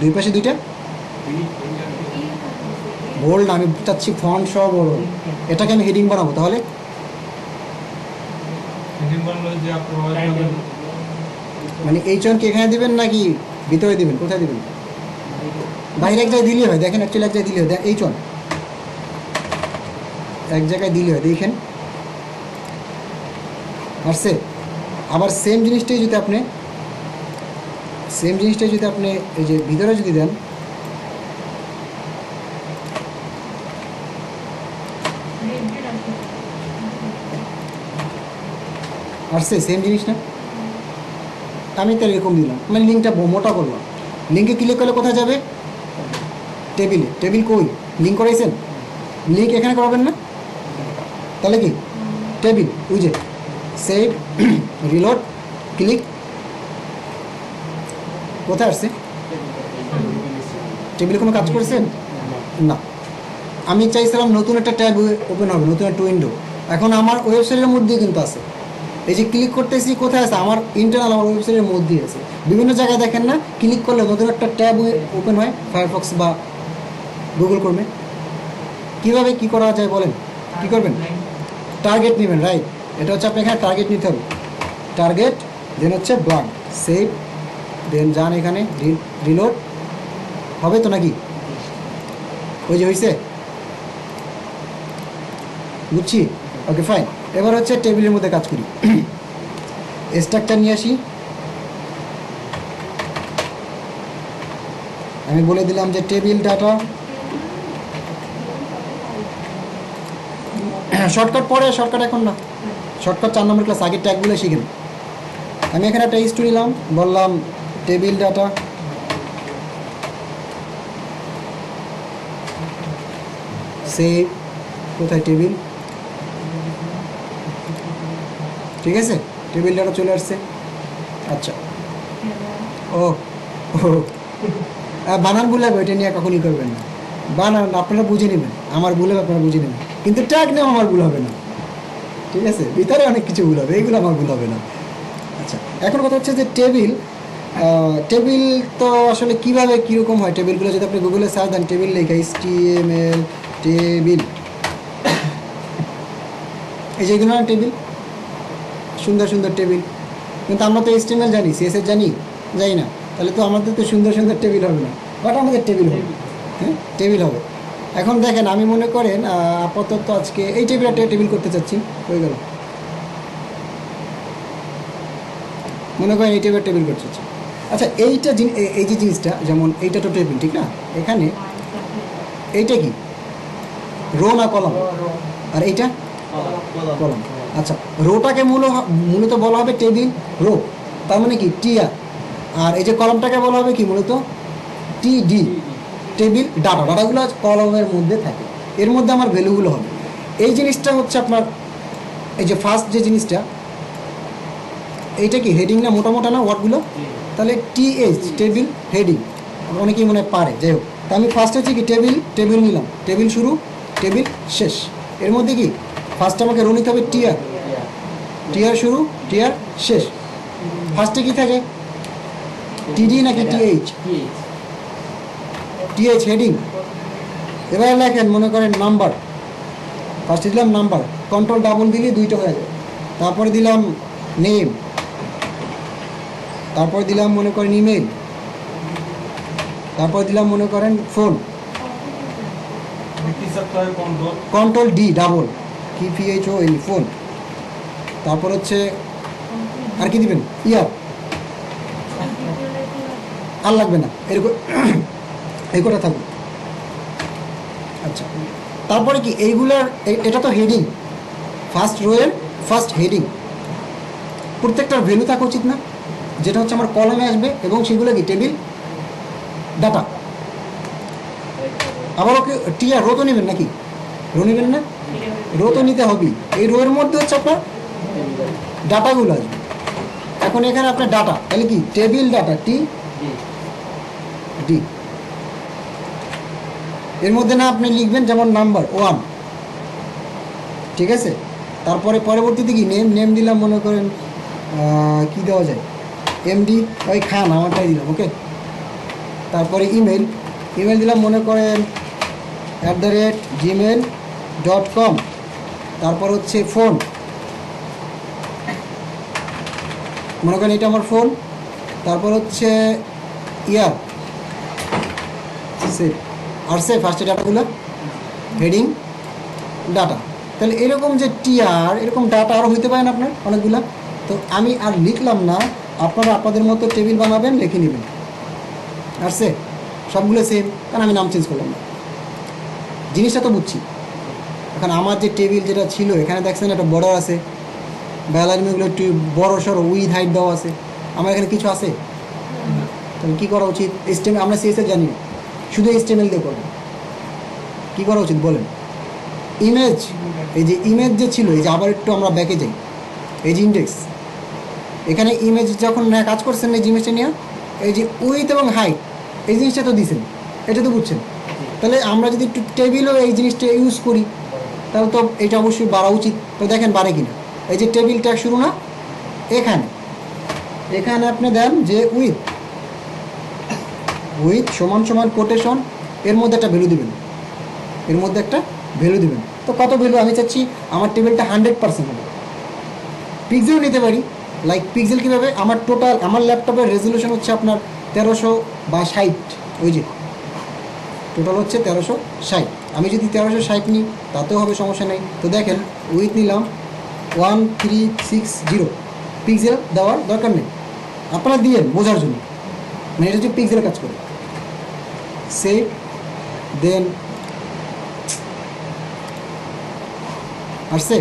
A: দুই পাশে দুইটা বোল্ড, আমি চাচ্ছি ফন্ট সহ বড়, এটাকে আমি হেডিং বানাবো। তাহলে মানে এই চনকে এখানে দিবেন নাকি ভিতরে দিবেন? কোথায় দিবেন? বাইরে এক জায়গায় দিলে হয়, দেখেন অ্যাকচুয়ালি এক জায়গায় দিলে হয়, এই চন এক জায়গায় দিলে হয়, দেখেন আসছে। আবার সেম জিনিসটাই যদি আপনি এই যে ভিতরে যদি দেন, আসছে সেম জিনিস না? আমি তো এরকম দিলাম, আমি লিঙ্কটা মোটা করলাম। লিঙ্কে ক্লিক করলে কোথায় যাবে? টেবিলে। টেবিল কই? লিঙ্ক করাইছেন? লিঙ্ক এখানে করাবেন না, তাহলে কি টেবিল, ওই যে সেভ, রিলোড, ক্লিক, কোথায় আসছে? টেবিলে কোনো কাজ করছেন না। আমি চাইছিলাম নতুন একটা ট্যাব ওপেন হবে, নতুন একটা উইন্ডো। এখন আমার ওয়েবসাইটের মধ্যেই কিন্তু আছে, এই যে ক্লিক করতেছি কোথায় আছে? আমার ইন্টারনাল আমার ওয়েবসাইটের মধ্যেই আছে। বিভিন্ন জায়গায় দেখেন না, ক্লিক করলে নতুন একটা ট্যাব ওপেন হয়, ফায়ারফক্স বা গুগল ক্রোমে। কীভাবে কী করা যায় বলেন? কী করবেন? টার্গেট নেবেন, রাইট। এটা হচ্ছে আপনি এখানে টার্গেট নিতে হবে, টার্গেট, দেন হচ্ছে ব্লাঙ্ক, সেভ, দেন যান এখানে রিলোড, হবে তো নাকি? ওই যে হয়েছে, বুঝছি, ওকে ফাইন। এবার হচ্ছে টেবিলের মধ্যে কাজ করি। স্ট্রাকচার নিয়ে আসি। আমি বলে দিলাম যে টেবিল ডাটা, শর্টকাট পরে, শর্টকাট এখন না, শর্টকাট 4 নম্বর ক্লাস, আগের ট্যাগগুলো শিখেন। আমি এখানে একটা হিস্ট্রি নিলাম, বললাম টেবিল ডাটা, সেভ, কোথায় টেবিল, ঠিক আছে, টেবিল ডাটা চলে আসছে। আচ্ছা, ও বানান ভুল হবে, এটা নিয়ে কখনই করবেন না। বানান আপনারা বুঝে নেবেন, আমার ভুল হবে আপনারা বুঝে নেবেন, কিন্তু ট্যাগ নেওয়া আমার ভুল হবে না, ঠিক আছে? ভিতরে অনেক কিছু ভুল হবে, এইগুলো আমার ভুল হবে না। আচ্ছা, এখন কথা হচ্ছে যে টেবিল, টেবিল তো আসলে কীভাবে কীরকম হয় টেবিলগুলো, যদি আপনি গুগলে সার্চ দেন টেবিল লেখা, HTML টেবিল, এই যে এগুলো না টেবিল, সুন্দর সুন্দর টেবিল। কিন্তু আমরা তো HTML জানি, CSS জানি না, তাহলে তো আমাদের তো সুন্দর সুন্দর টেবিল হবে না, বাট আমাদের টেবিল হবে, হ্যাঁ টেবিল হবে। এখন দেখেন, আমি মনে করেন আপাতত আজকে এই টেবিল করতে চাচ্ছি, হয়ে গেল, মনে করেন এই টেবিল করতে চাচ্ছি। আচ্ছা, এইটা এই যে জিনিসটা, যেমন এইটা তো টেবিল, ঠিক না? এখানে এইটা কি রো না কলাম? আর এইটা কলাম। আচ্ছা, রোটাকে মূলত বলা হবে টেবিল রো, তার মানে কি টিআর। আর এই যে কলামটাকে বলা হবে কি মূলত TD, টেবিল ডাটা। ডাটাগুলো কলমের মধ্যে থাকে, এর মধ্যে আমার ভ্যালুগুলো হবে। এই জিনিসটা হচ্ছে আপনার, এই যে ফার্স্ট যে জিনিসটা, এইটা কি হেডিং না? মোটা মোটা না ওয়ার্ডগুলো? তাহলে TH, টেবিল হেডিং, অনেকেই মনে পারে, যাই হোক। তা আমি ফার্স্ট হচ্ছে কি টেবিল নিলাম, টেবিল শুরু, টেবিল শেষ। এর মধ্যে কি ফার্স্ট আমাকে রো নিতে হবে টিআর শুরু, টিআর শেষ। ফার্স্টে কি থাকে? TD নাকি TH? TH heading. এবার লেখেন, মনে করেন নাম্বার, ফার্স্টে দিলাম নাম্বার, কন্ট্রোল ডাবল দিলে 2টা হয়ে যায়। তারপরে দিলাম নেম, তারপরে দিলাম মনে করেন ইমেল, তারপর দিলাম মনে করেন ফোন, কন্ট্রোল D ডাবল, কি PHON, ফোন। তারপর হচ্ছে আর কি দিবেন? ইয়ার, আর লাগবে না, এরকম এই কটা থাকবে। আচ্ছা, তারপরে কি এইগুলার, এটা তো হেডিং, ফার্স্ট রোয়ের ফার্স্ট হেডিং, প্রত্যেকটার ভ্যালু থাকা উচিত না, যেটা হচ্ছে আমার কলমে আসবে, এবং সেগুলো কি টেবিল ডাটা। আবার ওকে টিআর রো তো নেবেন নাকি? রো নেবেন না? রো তো নিতে হবেই। এই রোয়ের মধ্যে হচ্ছে আপনার ডাটাগুলো আসবে। এখন এখানে আপনার ডাটা, তাহলে কি টেবিল ডাটা TD। এর মধ্যে না আপনি লিখবেন যেমন নাম্বার 1, ঠিক আছে? তারপরে পরবর্তীতে কি নেম দিলাম, মনে করেন কি দেওয়া যায়, MD, ওই খান, আমারটাই দিলাম, ওকে। তারপরে ইমেল দিলাম, মনে করেন @gmail.com। তারপর হচ্ছে ফোন, মনে করেন এটা আমার ফোন। তারপর হচ্ছে ইয়ার, সেভ, আর সেভ ফার্স্টে ডাটাগুলো, হেডিং ডাটা। তাহলে এরকম যে টিআর, এরকম ডাটা আরও হইতে পারেন আপনার অনেকগুলো। তো আমি আর লিখলাম না, আপনারা আপনাদের মতো টেবিল বানাবেন, লিখে নেবেন। আর সে সবগুলো সেম, কারণ আমি নাম চেঞ্জ করলাম না, জিনিসটা তো বুঝছি। এখন আমার যে টেবিল যেটা ছিল, এখানে দেখছেন একটা বর্ডার আছে, ব্যালারিগুলো একটু বড় সড়ো উইথ হাইট দেওয়া আছে, আমার এখানে কিছু আছে? তাহলে কী করা উচিত? HTML আমরা CSS জানি না, শুধু HTML দিয়ে করবো। কী করা উচিত বলেন? ইমেজ, এই যে ইমেজ যে ছিল, এই যে আবার একটু আমরা ব্যাকে যাই, এই যে ইন্ডেক্স, এখানে ইমেজ যখন কাজ করছেন এই জিনিসটা নিয়ে, এই যে উইথ এবং হাইট এই জিনিসটা তো দিছেন, এটা তো বুঝছেন। তাহলে আমরা যদি একটু টেবিলও এই জিনিসটা ইউজ করি তাহলে তো এটা অবশ্যই বাড়া উচিত। তো দেখেন বাড়ে কিনা। এই যে টেবিল ট্যাগ শুরু না, এখানে এখানে আপনি দেন যে উইথ উইথ সমান সমান কোটেশন, এর মধ্যে একটা ভ্যালু দিবেন, এর মধ্যে একটা ভ্যালু দিবেন। তো কত ভ্যালু? আমি চাচ্ছি আমার টেবিলটা 100% হবে। পিক্সেল নিতে পারি, লাইক পিক্সেল কীভাবে? আমার টোটাল আমার ল্যাপটপের রেজলিউশন হচ্ছে আপনার 1360, ওই যে টোটাল হচ্ছে 1360। আমি যদি 1360 নিই তাতেও হবে, সমস্যা নেই। তো দেখেন উইথ নিলাম 1360, পিক্সেল দেওয়ার দরকার নেই, আপনারা দিয়েন বোঝার জন্য, মানে এটা হচ্ছে পিক্সেলের কাজ করে। সেভ, দেন আসছে।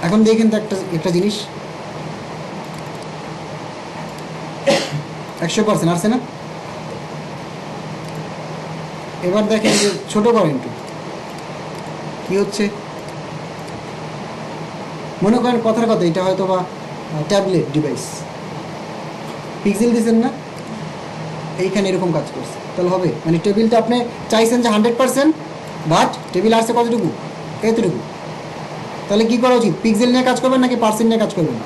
A: এখন দেখেন তো একটা জিনিস 100% আসছে না? এবার দেখেন যে ছোটো করেন একটু, কী হচ্ছে মনে করেন কথার কথা, এটা হয়তো বা ট্যাবলেট ডিভাইস, পিক্সেল দিয়েছেন না, এইখানে এরকম কাজ করছে, তাহলে হবে? মানে টেবিলটা আপনি চাইছেন যে 100%, বাট টেবিল আসছে কতটুকু? এতটুকু। তাহলে কী করা উচিত? পিক্সেল নিয়ে কাজ করবেন নাকি পার্সেন্ট নিয়ে কাজ করবেন?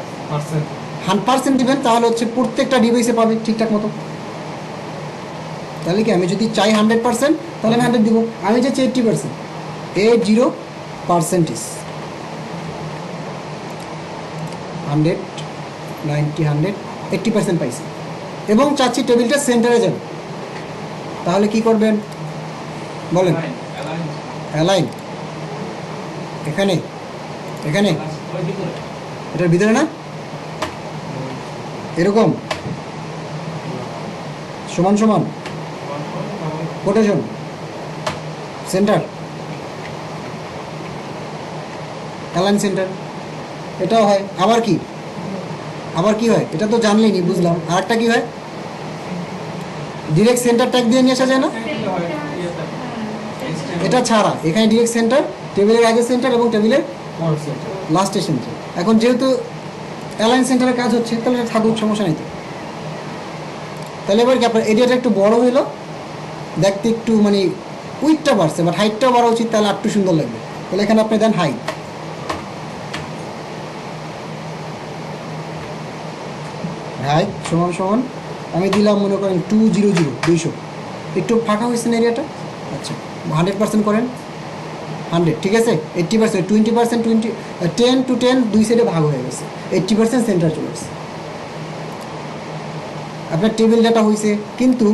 A: 100% দিবেন, তাহলে হচ্ছে প্রত্যেকটা ডিভাইসে পাবে ঠিকঠাক মতো। তাহলে কি আমি যদি চাই 100% তাহলে আমি 100 দিব, আমি চাইছি 80%, 80% 100, 90, 100, 80% পাইছি এবং চাচ্ছি টেবিলটা সেন্টারে যাবে। তাহলে কি করবেন বলেন? অ্যালাইন, এখানে এখানে এটার ভিতরে না, এরকম সমান সমান কোটেশন সেন্টার, অ্যালাইন সেন্টার, এটাও হয়। আবার কি হয় এটা তো জানলেনি, বুঝলাম। আর একটা কী হয়? ডিরেক্ট সেন্টার ট্যাগ দিয়ে নিয়ে আসা যায় না? এটা ছাড়া এখানে ডিরেক্ট সেন্টার, টেবিলের আগে সেন্টার এবং টেবিলের লাস্টে সেন্টার। এখন যেহেতু অ্যালাইন সেন্টারের কাজ হচ্ছে তাহলে এটা থাকুক, সমস্যা নেই। তাহলে এবার কি আপনার এরিয়াটা একটু বড় হইলো, দেখতে একটু মানে উইথটা বাড়ছে, বাট হাইটটাও বাড়া উচিত, তাহলে একটু সুন্দর লাগবে। তাহলে এখানে আপনি দেন হাইট, সমান সমান আমি দিলাম মনে করেন 200, 200, একটু ফাঁকা হয়েছে না এরিয়াটা? আচ্ছা 100% করেন, 100, ঠিক আছে। 80%, 20%, 10 to 10 দুই সাইডে ভাগ হয়ে গেছে, 80% সেন্টার চলে গেছে। আপনার টেবিল ডাটা হয়েছে কিন্তু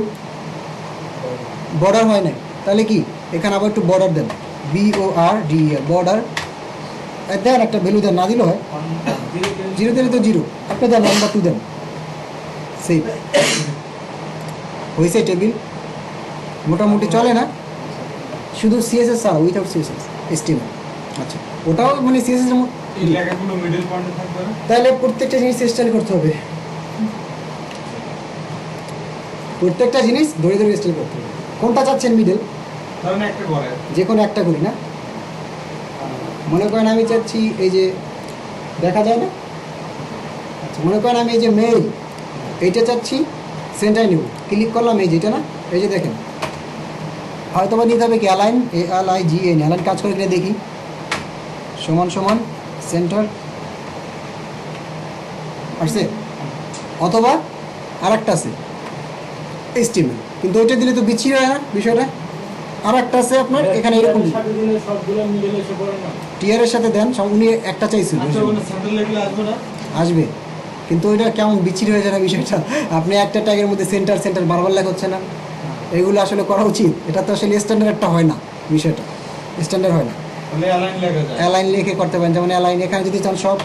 A: বর্ডার হয় নাই, তাহলে কি এখানে আবার একটু বর্ডার দেন, BORDER, বর্ডার দেন, একটা ভ্যালু দেন, না দিলে হয় 0 দিলে তো 0, আপনি দেন 1 বা 2 দেন, সেই হয়েছে টেবিল। মোটামুটি চলে না, শুধু CSS ছাড়া, উইথাউট CSS, HTML। আচ্ছা ওটাও মানে CSS এর মধ্যে, তাহলে প্রত্যেকটা জিনিস স্টাইল করতে হবে, প্রত্যেকটা জিনিস ধরে ধরে স্টাইল করতে হবে। কোনটা চাচ্ছেন মিডল? যে কোনো একটা করি না, মনে করেন আমি চাচ্ছি এই যে দেখা যায় না, আচ্ছা মনে করেন আমি এই যে মেল এইটা চাচ্ছি সেন্টার নিব, ক্লিক করলাম এই যেটা না, এই যে দেখেন হয়তো বা নিতে হবে কি অ্যালাইন, ALIGN, অ্যালাইন কাজ করে কিনে দেখি, সমান সমান সেন্টার আসছে, অথবা আর একটা আছে HTML, কিন্তু ওইটা দিলে তো বিচ্ছিন্ন হয় না বিষয়টা। আর একটা আছে আপনার এখানে এরকম টিয়ারের সাথে দেন, উনি একটা চাইছেন আসবে, কিন্তু ওইটা কেমন বিচ্ছিন্ন হয়ে যায় না বিষয়টা। আপনি একটা ট্যাগের মধ্যে সেন্টার সেন্টার বারবার লেখা হচ্ছে না, এগুলো আসলে করা উচিত। এটা তো আসলে স্ট্যান্ডার্ড একটা হয় না, বিষয়টা স্ট্যান্ডার্ড হয় না। অ্যালাইন লিখে করতে পারেন, যেমন অ্যালাইন এখানে যদি চান সব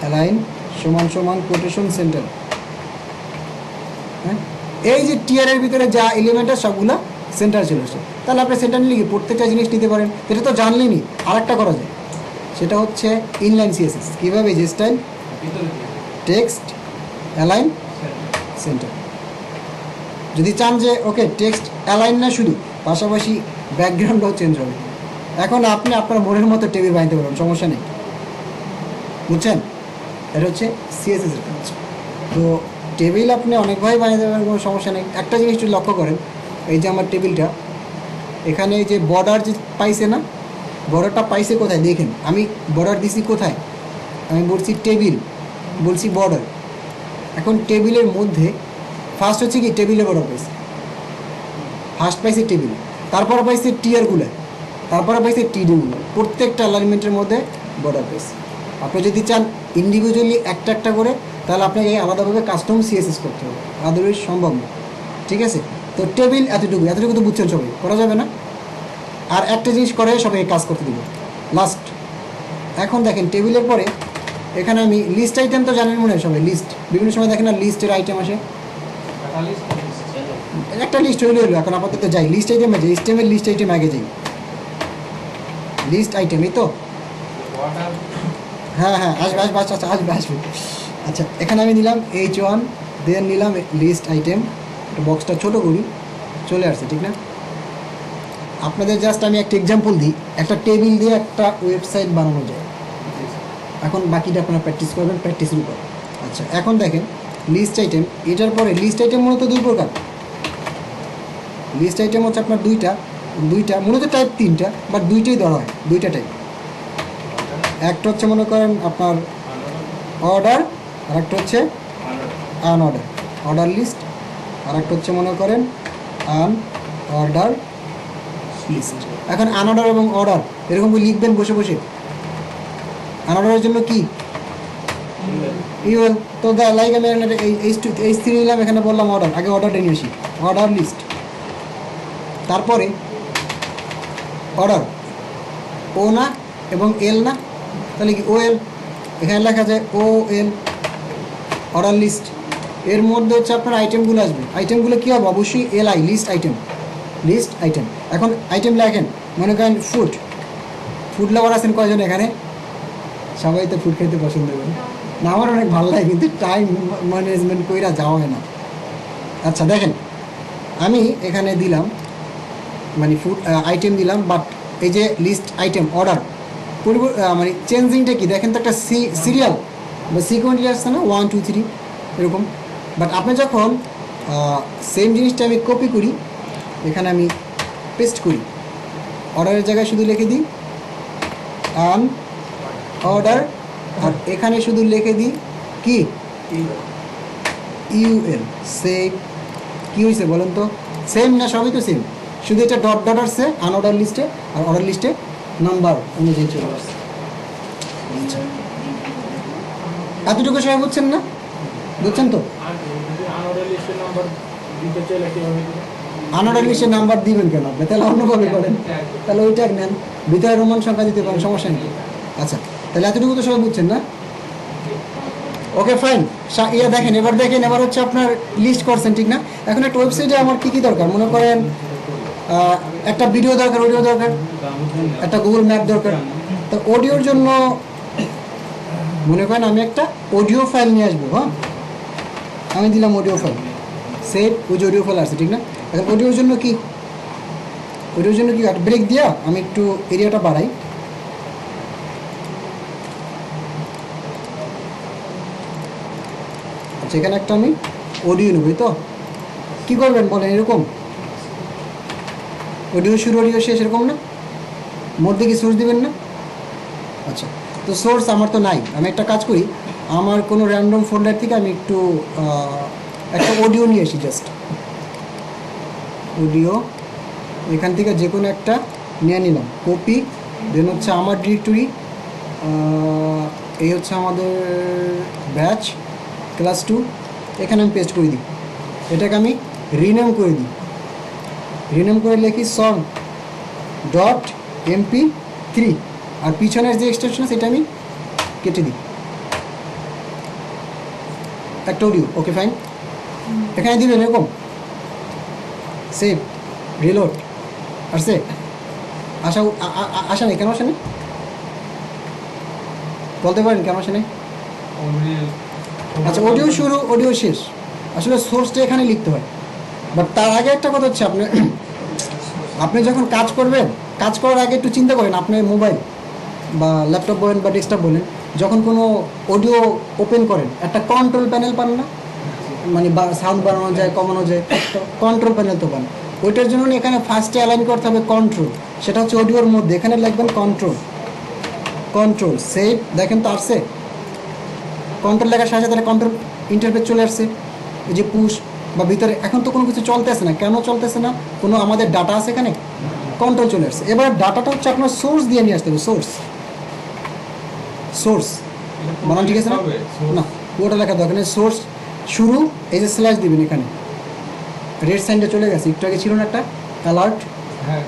A: অ্যালাইন সমান সমান কোটেশন সেন্টার, হ্যাঁ এই যে টিয়ারের ভিতরে যা এলিমেন্ট আছে সবগুলো সেন্টার চলে আসে, তাহলে আপনি সেন্টার নিলে প্রত্যেকটা জিনিস নিতে পারেন। এটা তো জানলেনি, আর একটা করা যায়, সেটা হচ্ছে ইনলাইন CSS। কীভাবে? যে স্টাইল টেক্সট অ্যালাইন সেন্টার। যদি চান যে ওকে টেক্সট অ্যালাইন না শুধু, পাশাপাশি ব্যাকগ্রাউন্ডও চেঞ্জ হবে, এখন আপনি আপনার মনের মতো টেবিল বানাতে পারবেন, সমস্যা নেই। বুঝছেন? এটা হচ্ছে সিএসএস এর কাজ। তো টেবিল আপনি অনেকভাবে বানিয়ে দেবেন, কোনো সমস্যা নেই। একটা জিনিস একটু লক্ষ্য করেন, এই যে আমার টেবিলটা, এখানে এই যে বর্ডার যে পাইছে না, বর্ডারটা পাইছে কোথায় দেখেন। আমি বর্ডার দিছি কোথায়, আমি বলছি টেবিল, বলছি বর্ডার। এখন টেবিলের মধ্যে ফার্স্ট হচ্ছে কি টেবিলে বর্ডার পাইছে, ফার্স্ট পাইছে টেবিল, তারপরে পাইছে টিয়ারগুলো, তারপরে পাইছে টিডিগুলো, প্রত্যেকটা অ্যালাইনমেন্টের মধ্যে বর্ডার পাইছে। আপনি যদি চান ইন্ডিভিজুয়ালি একটা একটা করে, তাহলে আপনাকে আলাদাভাবে কাস্টম সিএসএস করতে হবে, আদারওয়াইজ সম্ভব না। ঠিক আছে? তো টেবিল এতটুকু এতটুকু তো বুঝছেন সবাই, করা যাবে না। আর একটা জিনিস করে সবাই কাজ করতে দিব লাস্ট। এখন দেখেন টেবিলের পরে এখানে আমি লিস্ট আইটেম তো জানেন মনে হয় সবাই, লিস্ট বিভিন্ন সময় দেখেন না লিস্টের আইটেম আসে, একটা লিস্ট হইলে হলো। এখন আপাতত যাই লিস্ট আইটেম আছে, স্টেমের লিস্ট আইটেম আগে যাই, লিস্ট আইটেম এই তো, হ্যাঁ হ্যাঁ আসবে আসবে, আচ্ছা আচ্ছা আসবে আসবে। আচ্ছা এখানে আমি নিলাম H1, দেন নিলাম লিস্ট আইটেম, বক্সটা ছোটো করি, চলে আসছে ঠিক না। আপনাদের জাস্ট আমি একটা এক্সাম্পল দিই, একটা টেবিল দিয়ে একটা ওয়েবসাইট বানানো যায়। এখন বাকিটা আপনারা প্র্যাকটিস করবেন, প্র্যাকটিসের উপর। আচ্ছা এখন দেখেন লিস্ট আইটেম, এটার পরে লিস্ট আইটেম মূলত দুই প্রকার। লিস্ট আইটেম হচ্ছে আপনার দুইটা, মূলত টাইপ তিনটা, বাট দুইটাই ধরা হয়, দুইটা টাইপ। একটা হচ্ছে মনে করেন আপনার অর্ডার, আর একটা হচ্ছে আনঅর্ডার, অর্ডার লিস্ট, আর একটা হচ্ছে মনে করেন আনঅর্ডার লিস্ট। এখন আনঅর্ডার এবং অর্ডার এরকম লিখবেন বসে বসে। আনঅর্ডারের জন্য কি ইউএল, তো লাইক আমি H3 নিলাম, এখানে বললাম অর্ডার, আগে অর্ডারটা নিয়ে আসি, অর্ডার লিস্ট, তারপরে অর্ডার ও না এবং এল না, তাহলে কি ও এল, এখানে লেখা যায় ও এল, অর্ডার লিস্ট। এর মধ্যে হচ্ছে আপনার আইটেমগুলো আসবে, আইটেমগুলো কী হবে অবশ্যই LI, list item, list item. এখন আইটেম লেখেন, মনে করেন ফুড, ফুড লাভার আছেন কয়জন এখানে? সবাই তো ফুড খেতে পছন্দ করে না, আমার অনেক ভালো লাগে, কিন্তু টাইম ম্যানেজমেন্ট কইরা যাওয়া হয় না। আচ্ছা দেখেন আমি এখানে দিলাম মানে ফুড আইটেম দিলাম, বাট এই যে লিস্ট আইটেম অর্ডার মানে চেঞ্জিংটা কি দেখেন তো, একটা সিরিয়াল বা সিকোয়েন্স আসছে না 1 2 3 এরকম। বাট আপনি যখন সেম জিনিসটা আমি কপি করি, এখানে আমি পেস্ট করি, অর্ডারের জায়গায় শুধু লিখে দিই আন অর্ডার, আর এখানে শুধু লিখে দিই কি ইউএল, সেম। কী হয়েছে বলেন তো, সেম না? সবই তো সেম, শুধু এটা ডট ডট আসছে আনঅর্ডার লিস্টে, আর অর্ডার লিস্টে নাম্বার অনুযায়ী চলে আসছে। এতটুকু সবাই বুঝছেন না? বুঝছেন তো? আনঅর্ডার লিস্টের নাম্বার দিবেন কেন আপনি? তাহলে অন্যভাবে করেন, তাহলে ওইটা নেন, ভিতরে রোমান সংখ্যা দিতে পারেন, সমস্যা নেই। আচ্ছা তাহলে এতটুকু তো সবাই বুঝছেন না? Okay fine. দেখেন এবার, দেখেন এবার হচ্ছে আপনার লিস্ট করছেন ঠিক না। এখন একটা ওয়েবসাইটে আমার কী কী দরকার, মনে করেন একটা ভিডিও দরকার, অডিও দরকার, একটা গুগল ম্যাপ দরকার। তো অডিওর জন্য মনে করেন আমি একটা অডিও ফাইল নিয়ে আসবো, হ্যাঁ আমি দিলাম অডিও ফাইল, সেভ, ওই যে অডিও ফাইল আসছে ঠিক না। এখন অডিওর জন্য কি, অডিওর জন্য কি একটা ব্রেক দিয়া আমি একটু এরিয়াটা বাড়াই, আচ্ছা এখানে একটা আমি অডিও নেবই। তো কী করবেন বলেন, এরকম অডিও শুরু অডিও শেষ এরকম না, মধ্যে কি সোর্স দিবেন না? আচ্ছা তো সোর্স আমার তো নাই, আমি একটা কাজ করি, আমার কোনো র্যান্ডম ফোল্ডার থেকে আমি একটু একটা অডিও নিয়ে আসি, জাস্ট অডিও এখান থেকে যে কোনো একটা নিয়ে নিলাম, কপি, দেন হচ্ছে আমার ডিরেক্টরি, এই হচ্ছে আমাদের ব্যাচ ক্লাস 2, এখানে আমি পেস্ট করে দিই, এটাকে আমি রিনেম করে দিই, রিনেম করে লিখি সং ডট MP3, আর পিছনের যে এক্সটেনশন সেটা আমি কেটে দিই, একটা অডিও। ওকে ফাইন, এখানে দিবেন এরকম, সেভ, রিলোড, আসছে? আসা নেই কেন, আসে নেই বলতে পারেন কেন আসে নেই? আচ্ছা, অডিও শুরু, অডিও শেষ, আসলে সোর্সটা এখানে লিখতে হয়। বাট তার আগে একটা কথা হচ্ছে, আপনি আপনি যখন কাজ করবেন, কাজ করার আগে একটু চিন্তা করেন, আপনি মোবাইল বা ল্যাপটপ বলেন বা ডেস্কটপ বলেন, যখন কোনো অডিও ওপেন করেন একটা কন্ট্রোল প্যানেল পান না, মানে সাউন্ড বাড়ানো যায়, কমানো যায়, কন্ট্রোল প্যানেল তো পান। ওইটার জন্য এখানে ফার্স্টে অ্যালাইন করতে হবে কন্ট্রোল, সেটা হচ্ছে অডিওর মধ্যে, এখানে লিখবেন কন্ট্রোল, কন্ট্রোল সেভ, দেখেন তো আসছে, কন্ট্রোল লেখার সাথে সাথে কন্ট্রোল ইন্টারফেস চলে আসছে। এই যে পুশ বা ভিতরে এখন তো কোনো কিছু চলতেছে না, কেন চলতেছে না, কোনো আমাদের ডাটা আছে এখানে, কন্ট্রোল চলে আসছে। এবার ডাটাটা হচ্ছে আপনার সোর্স দিয়ে নিয়ে আসতে হবে, সোর্স, সোর্স বানান ঠিক আছে না? না, পুরোটা লেখা দরকার নেই। সোর্স শুরু, এই যে স্ল্যাশ দিবেন, এখানে রেড সাইনটা চলে গেছে, একটু আগে ছিল না একটা অ্যালার্ট,
B: হ্যাঁ,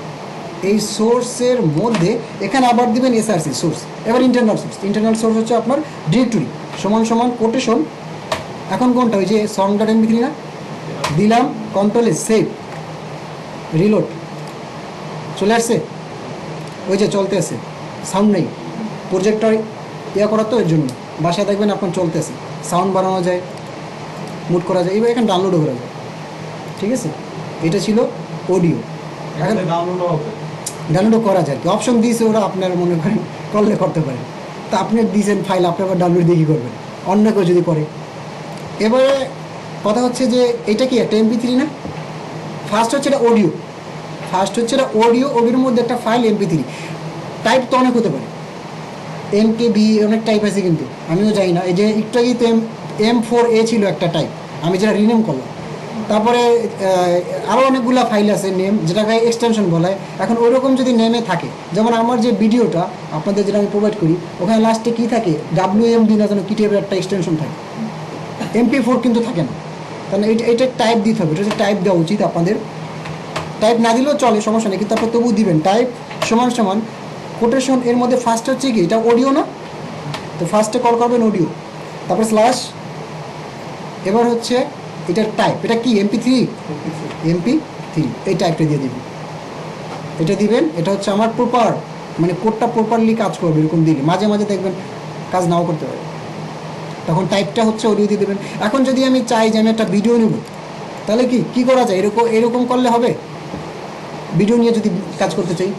A: এই সোর্সের মধ্যে এখানে আবার দিবেন এসআরসি সোর্স। এবার ইন্টারনাল সোর্স, ইন্টারনাল সোর্স হচ্ছে আপনার ডিরেক্টরি সমান সমান কোটেশন, এখন কোনটা, ওই যে সং ডট এমপি3 না, দিলাম, কন্ট্রোলে সেভ, রিলোড, চলে আসছে, ওই যে চলতে আছে, সাউন্ড নেই, প্রজেক্টর ইয়া করা তো এর জন্য, বাসায় দেখবেন আপনার চলতেছে, সাউন্ড বাড়ানো যায়, মুড করা যায়, এবার এখানে ডাউনলোডও করা যায়, ঠিক আছে। এটা ছিল অডিও, এখন
B: এখানে ডাউনলোড হবে।
A: ডাউনলোডও করা যায়, অপশন দিয়েছে ওরা, আপনার মনে করেন করলে করতে পারেন, তা আপনি দিয়েছেন ফাইল, আপনি আবার ডাউনলোড দিয়ে কী করবেন, অন্য কেউ যদি করে। এবারে কথা হচ্ছে যে এটা কি একটা এমপি3 না, ফার্স্ট হচ্ছে এটা অডিও, ফার্স্ট হচ্ছে এটা অডিও, অডিওর মধ্যে একটা ফাইল এমপি3, টাইপ তো অনেক হতে পারে, এমকেবি অনেক টাইপ আছে, কিন্তু আমিও জানি না। এই যে একটু আগেই তো M4A ছিল একটা টাইপ, আমি যেটা রিনেম করলাম, তারপরে আরও অনেকগুলো ফাইল আছে নেম, যেটাকে এক্সটেনশন বলা হয়। এখন ওই রকম যদি নেমে থাকে, যেমন আমার যে ভিডিওটা আপনাদের যেটা আমি প্রোভাইড করি, ওখানে লাস্টে কী থাকে, WMD না যেন কী টাইপের একটা এক্সটেনশন থাকে, MP4 কিন্তু থাকে না, কারণ এইটা টাইপ দিতে হবে, এটা হচ্ছে টাইপ দেওয়া উচিত আপনাদের, টাইপ না দিলেও চলে, সমস্যা নেই, কিন্তু আপনি তবু দিবেন টাইপ সমান সমান কোটেশন, এর মধ্যে ফার্স্ট হচ্ছে কি, এটা অডিও না, তো ফার্স্টে কল করবেন অডিও, তারপর স্ল্যাশ, এবার হচ্ছে এটার টাইপ, এটা কি MP3, এই টাইপটা দিয়ে দিবেন, এটা দিবেন, এটা হচ্ছে আমার প্রপার, মানে কোডটা প্রপারলি কাজ করবে, এরকম দিলে মাঝে মাঝে দেখবেন কাজ নাও করতে পারে, তখন টাইপটা হচ্ছে অডিও দিয়ে দেবেন। এখন যদি আমি চাই যে আমি একটা ভিডিও নেব, তাহলে কি করা যায়, এরকম এরকম করলে হবে, ভিডিও নিয়ে যদি কাজ করতে চাই,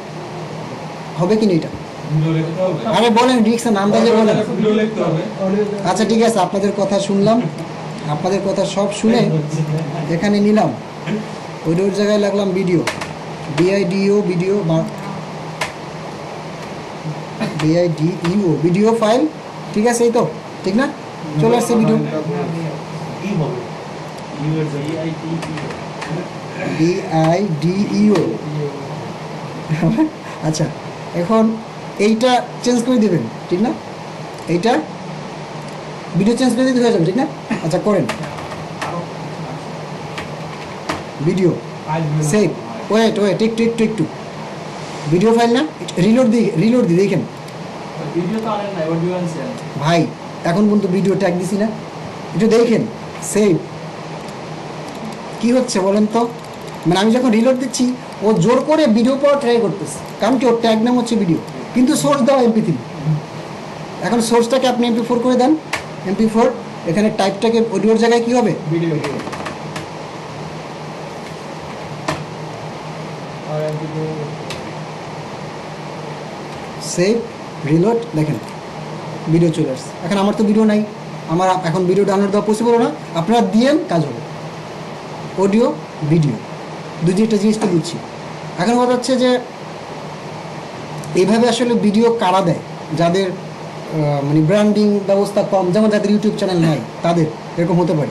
A: হবে কি না এটা,
B: ভিডিও লিখতে হবে।
A: আরে বলেন রিক্সের নাম দিলে বলেন।
B: ভিডিও লিখতে হবে।
A: আচ্ছা ঠিক আছে, আপনাদের কথা শুনলাম, আপনাদের কথা সব শুনে এখানে নিলাম, ওইটার জায়গায় লাগলাম ভিডিও, BIDO ভিডিও বা BIDEO ভিডিও ফাইল, ঠিক আছে, এই তো ঠিক না, চলে আসছে ভিডিও, BIDEO। আচ্ছা, এখন এইটা চেঞ্জ করে দেবেন, ঠিক না, এইটা ভিডিও চেঞ্জ করে দিতে হয়ে যাবে, ঠিক না, আচ্ছা করেন, ভিডিও সেভ, ওয়েট একটু ভিডিও ফাইল না, রিলোড দিই দেখেন
C: ভিডিও তো আনেন না, অডিও আনছেন
A: ভাই, এখন পর্যন্ত ভিডিও ট্যাগ দিছি না, একটু দেখেন, সেভ, কি হচ্ছে বলেন তো, মানে আমি যখন রিলোড দিচ্ছি, ও জোর করে ভিডিও পাওয়া ট্রাই করতেছে, কারণ কি ওর ট্যাগ নাম হচ্ছে ভিডিও, কিন্তু সোর্স দেওয়া MP3, এখন সোর্সটাকে আপনি MP4 করে দেন, MP4, এখানে টাইপটাকে অডিওর জায়গায় কি হবে,
C: ভিডিও আর ভিডিও
A: সেভ, রিলোড, দেখেন ভিডিও চলে আসছে। এখন আমার তো ভিডিও নাই, আমার এখন ভিডিও ডাউনলোড দেওয়া পসিবল না, আপনারা দিয়েন কাজ হবে, অডিও ভিডিও দুইটা জিনিসটা দিচ্ছি। এখন কথা হচ্ছে যে এইভাবে আসলে ভিডিও কারা দেয়, যাদের মানে ব্র্যান্ডিং ব্যবস্থা কম, যেমন যাদের ইউটিউব চ্যানেল নাই, তাদের এরকম হতে পারে।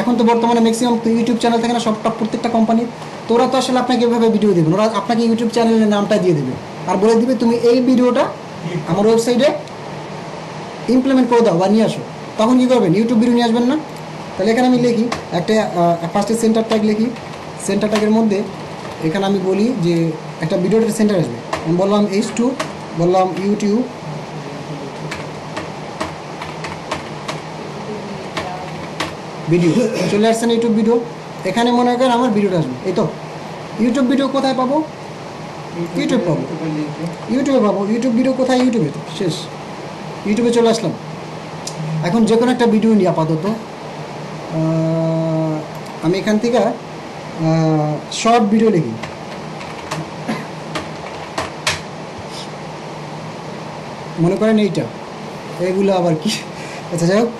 A: এখন তো বর্তমানে ম্যাক্সিমাম ইউটিউব চ্যানেল থাকে না, সব প্রত্যেকটা কোম্পানির, তো ওরা তো আসলে আপনাকে এভাবে ভিডিও দেবেন, ওরা আপনাকে ইউটিউব চ্যানেলের নামটা দিয়ে দেবে, আর বলে দিবে তুমি এই ভিডিওটা আমার ওয়েবসাইটে ইমপ্লিমেন্ট করে দাও বা নিয়ে আসো, তখন কী করবেন, ইউটিউব ভিডিও নিয়ে আসবেন না। তাহলে এখানে আমি লিখি একটা ফার্স্টে সেন্টার ট্যাগ লিখি, সেন্টার ট্যাগের মধ্যে এখানে আমি বলি যে একটা ভিডিওটার সেন্টার আসবে, আমি বললাম H2, বললাম ইউটিউব, ভিডিও চলে আসছে না, ইউটিউব ভিডিও, এখানে মনে করেন আমার ভিডিওটা আসবে, এই তো ইউটিউব ভিডিও কোথায় পাবো, ইউটিউব পাবো, ইউটিউবে পাবো, ইউটিউব ভিডিও কোথায়, ইউটিউবে তো শেষ, ইউটিউবে চলে আসলাম। এখন যে কোনো একটা ভিডিও নিই আপাতত। আমি এখান থেকে শর্ট ভিডিও লিখি। মনে করেন এইগুলো আবার কি, আচ্ছা যাই হোক।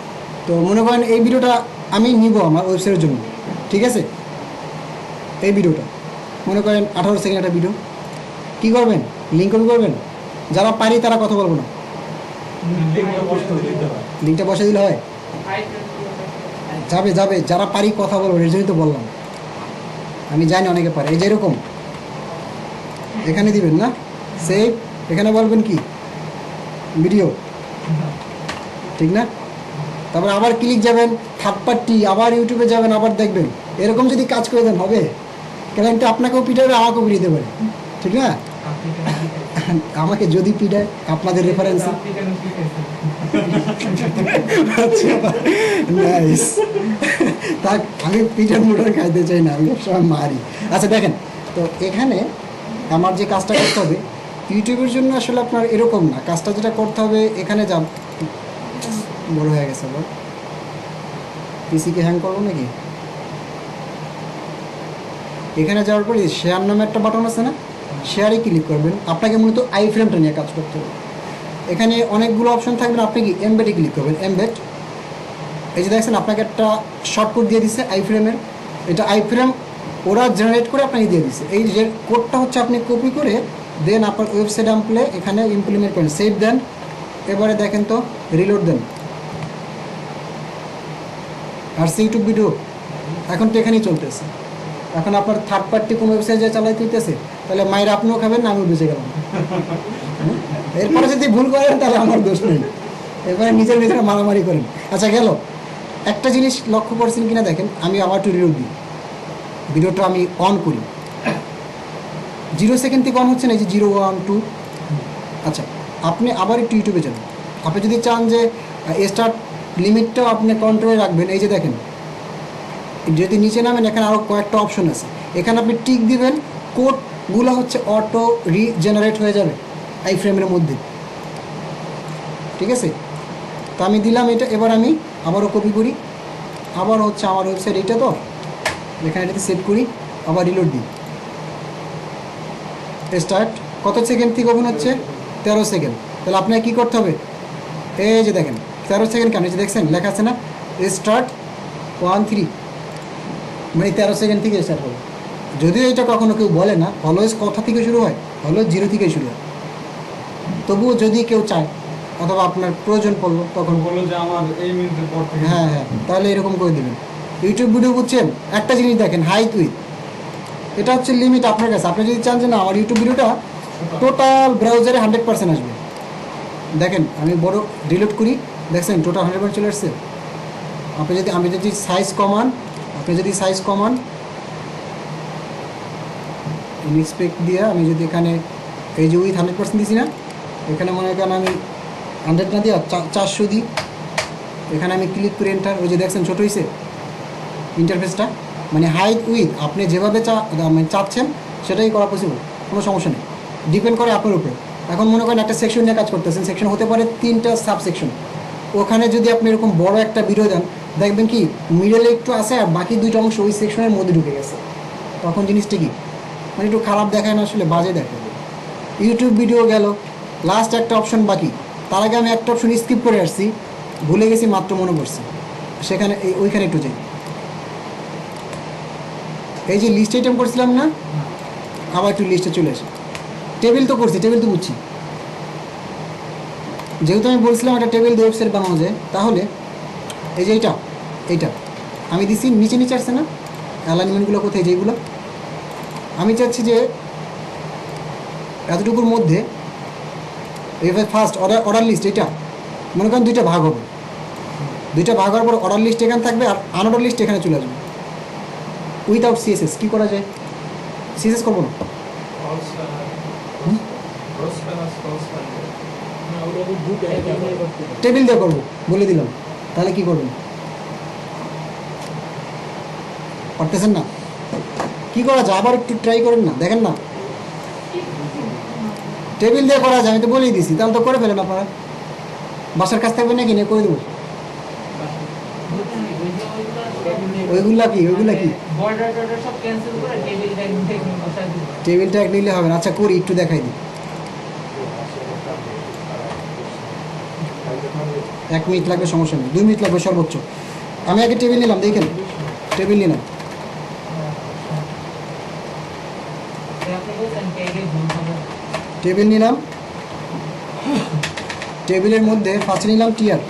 A: তো মনে করেন এই ভিডিওটা আমি নিব আমার ওয়েবসাইটের জন্য, ঠিক আছে? এই ভিডিওটা মনে করেন 18 সেকেন্ড একটা ভিডিও। কী করবেন? লিঙ্ক কপি করবেন। যারা পারি তারা কথা বলবো না,
B: লিঙ্কটা কষ্ট দিতে হয়।
A: লিঙ্কটা বসে দিলে হয়। যাবে যাবে, যারা পারি কথা বলবো, এর জন্যই তো বললাম। আমি জানি অনেকে পারে। এই যে এরকম এখানে দিবেন না সেভ, এখানে বলবেন কি ভিডিও, ঠিক না? তারপর আবার ক্লিক যাবেন থার্ড পার্টি, আবার ইউটিউবে যাবেন, আবার দেখবেন। এরকম যদি কাজ করে দেন হবে। ক্লায়েন্ট আপনাকেও পিটাবে, আমাকেও পিটাতে পারে, ঠিক না? আমাকে যদি পিটায় আপনাদের রেফারেন্সে। আচ্ছা নাইস। তা আমি পিটার মুটার খাইতে চাই না, আমি সবসময় মারি। আচ্ছা দেখেন, তো এখানে আমার যে কাজটা করতে হবে ইউটিউবের জন্য আসলে আপনার এরকম না। কাজটা যেটা করতে হবে, এখানে যাব, বড় হয়ে গেছে আবার। পিসিকে হ্যাং করবো নাকি? এখানে যাওয়ার পরে শেয়ার নামে একটা বাটন আছে না, শেয়ারে ক্লিক করবেন। আপনাকে মূলত আই ফ্রেমটা নিয়ে কাজ করতে হবে। এখানে অনেকগুলো অপশন থাকবেন, আপনি কি এমবেডে ক্লিক করবেন। এমবেড, এই যে দেখছেন আপনাকে একটা শর্টকাট দিয়ে দিচ্ছে আই ফ্রেমের। এটা আই ফ্রেম ওরা জেনারেট করে আপনাকে দিয়ে দিচ্ছে। এই যে কোডটা হচ্ছে আপনি কপি করে দেন আপনার ওয়েবসাইট অ্যাম্পলে এখানে ইমপ্লিমেন্ট করেন, সেভ দেন। এবারে দেখেন তো রিলোড দেন, আর ইউটিউব ভিডিও এখন তো এখানেই চলতেছে। এখন আপনার থার্ড পার্টি কোনো ওয়েবসাইট যা চালাইতে হইতেছে, তাহলে মায়ের আপনিও খাবেন না, আমিও বেঁচে গেলাম। এরপরে যদি ভুল করেন তাহলে আমার দোষ নেই। এরপরে নিজের নিজেরা মারামারি করেন। আচ্ছা গেল। একটা জিনিস লক্ষ্য করছেন কিনা দেখেন, আমি আবার একটু রিলোড দিই, ভিডিওটা আমি অন করি। 0 সেকেন্ড থেকে অন হচ্ছে না, এই যে 0, 1, 2। আচ্ছা আপনি আবার একটু ইউটিউবে যান। আপনি যদি চান যে স্টার্ট লিমিটটাও আপনি কন্ট্রোলে রাখবেন, এই যে দেখেন যদি নিচে নামেন এখানে আরও কয়েকটা অপশন আছে। এখানে আপনি টিক দিবেন, কোডগুলো হচ্ছে অটো রিজেনারেট হয়ে যাবে আই ফ্রেমের মধ্যে, ঠিক আছে? তো আমি দিলাম এটা। এবার আমি আবারও কপি করি, আবার হচ্ছে আমার ওয়েবসাইট এইটা, তো এখানে এটাতে সেভ করি, আবার রিলোড দিই। স্টার্ট কত সেকেন্ড থেকে ওপেন হচ্ছে? 13 সেকেন্ড। তাহলে আপনাকে কী করতে হবে? এই যে দেখেন 13 সেকেন্ড কেন, এই যে দেখছেন লেখা আছে না স্টার্ট 1, 3, মানে 13 সেকেন্ড থেকে স্টার্ট হবে। যদিও এটা কখনো কেউ বলে না, অলওয়েজ কথা থেকে শুরু হয়, অলওয়েজ 0 থেকে শুরু হয়। তবুও যদি কেউ চায় অথবা আপনার প্রয়োজন পড়লো তখন
B: বললো যে আমার এই মিনিটের পর থেকে।
A: হ্যাঁ হ্যাঁ, তাহলে এরকম করে দেবেন। ইউটিউব ভিডিও বুঝছেন? একটা জিনিস দেখেন, হাইট উইথ, এটা হচ্ছে লিমিট আপনার কাছে। আপনি যদি চান যে না আমার ইউটিউব ভিডিওটা টোটাল ব্রাউজারে 100% আসবে, দেখেন আমি বড় ডিলিট করি, দেখছেন টোটাল 100% চলে আসছে। আমি যদি সাইজ কমান ইনএক্সপেক্ট দিয়ে আমি যদি এখানে এই যে উইথ 100% দিছি না, এখানে মনে করেন আমি 100 না দিয়ে 400 দিই। এখানে আমি ক্লিক করে এন্টার, ওই যে দেখছেন ছোটো হয়েছে ইন্টারফেসটা। মানে হাইট উইথ আপনি যেভাবে চাচ্ছেন সেটাই করা পসিবল, কোনো সমস্যা নেই, ডিপেন্ড করে আপনার উপরে। এখন মনে করেন একটা সেকশন নিয়ে কাজ করতেছেন, সেকশন হতে পারে 3টা সাবসেকশন। ওখানে যদি আপনি এরকম বড় একটা ভিডিও দেন, দেখবেন কি মিডলে একটু আছে আর বাকি 2টা অংশ ওই সেকশনের মধ্যে ঢুকে গেছে। তখন জিনিসটা কি মানে একটু খারাপ দেখায় না, আসলে বাজে দেখায়। ইউটিউব ভিডিও গেল, লাস্ট একটা অপশন বাকি। তার আগে আমি একটা অপশন স্কিপ করে আসছি, ভুলে গেছি, মাত্র মনে পড়ছে। সেখানে ওইখানে একটু যাই। এই যে লিস্ট আইটেম করছিলাম না, আবার একটু লিস্টে চলে আসি। টেবিল তো করছি, টেবিল তো বুঝছি। যেহেতু আমি বলছিলাম একটা টেবিল দিয়ে ওয়েবসাইট বানানো যায়, তাহলে এই যে এইটা আমি দিছি নিচে নিচে আসছে না অ্যালাইনমেন্টগুলো, কোথায় যেগুলো আমি চাচ্ছি যে এতটুকুর মধ্যে এইভাবে ফার্স্ট অর্ডার লিস্ট, এটা মনে করেন 2টা ভাগ হবে। 2টা ভাগ হওয়ার পর অর্ডার লিস্ট এখানে থাকবে আর আনঅর্ডার লিস্ট এখানে চলে আসবে। উইথাউট সিএসএস কী করা যায়? সিএসএস করবো না, টেবিল দিয়ে করবো বলে দিলাম। তাহলে কি করবেন? পারতেছেন না? কি করা যায়? আবার একটু ট্রাই করেন না, দেখেন না টেবিল দিয়ে করা যায়। আমি তো বলেই দিছি, তাহলে তো করে ফেলেন আপনারা। বাসার কাজ থাকবে নাকি নিয়ে করে দেবো। ওইগুলা কি
D: বর্ডার টর্ডার সব ক্যান্সেল করে টেবিল ট্যাগ থেকে বসাই দিই।
A: টেবিল ট্যাগ নিলে হবে না। আচ্ছা করি, একটু দেখাই দিই। 1 মিনিট লাগবে, সমস্যা নেই, 2 মিনিট লাগবে সর্বোচ্চ। আমি আগে টেবিল নিলাম, দেখেন টেবিল নিলাম।
D: আপনি বলছেন ট্যাগে ভুল হবে।
A: টেবিল নিলাম, টেবিলের মধ্যে ফার্স্টে নিলাম টিয়ার,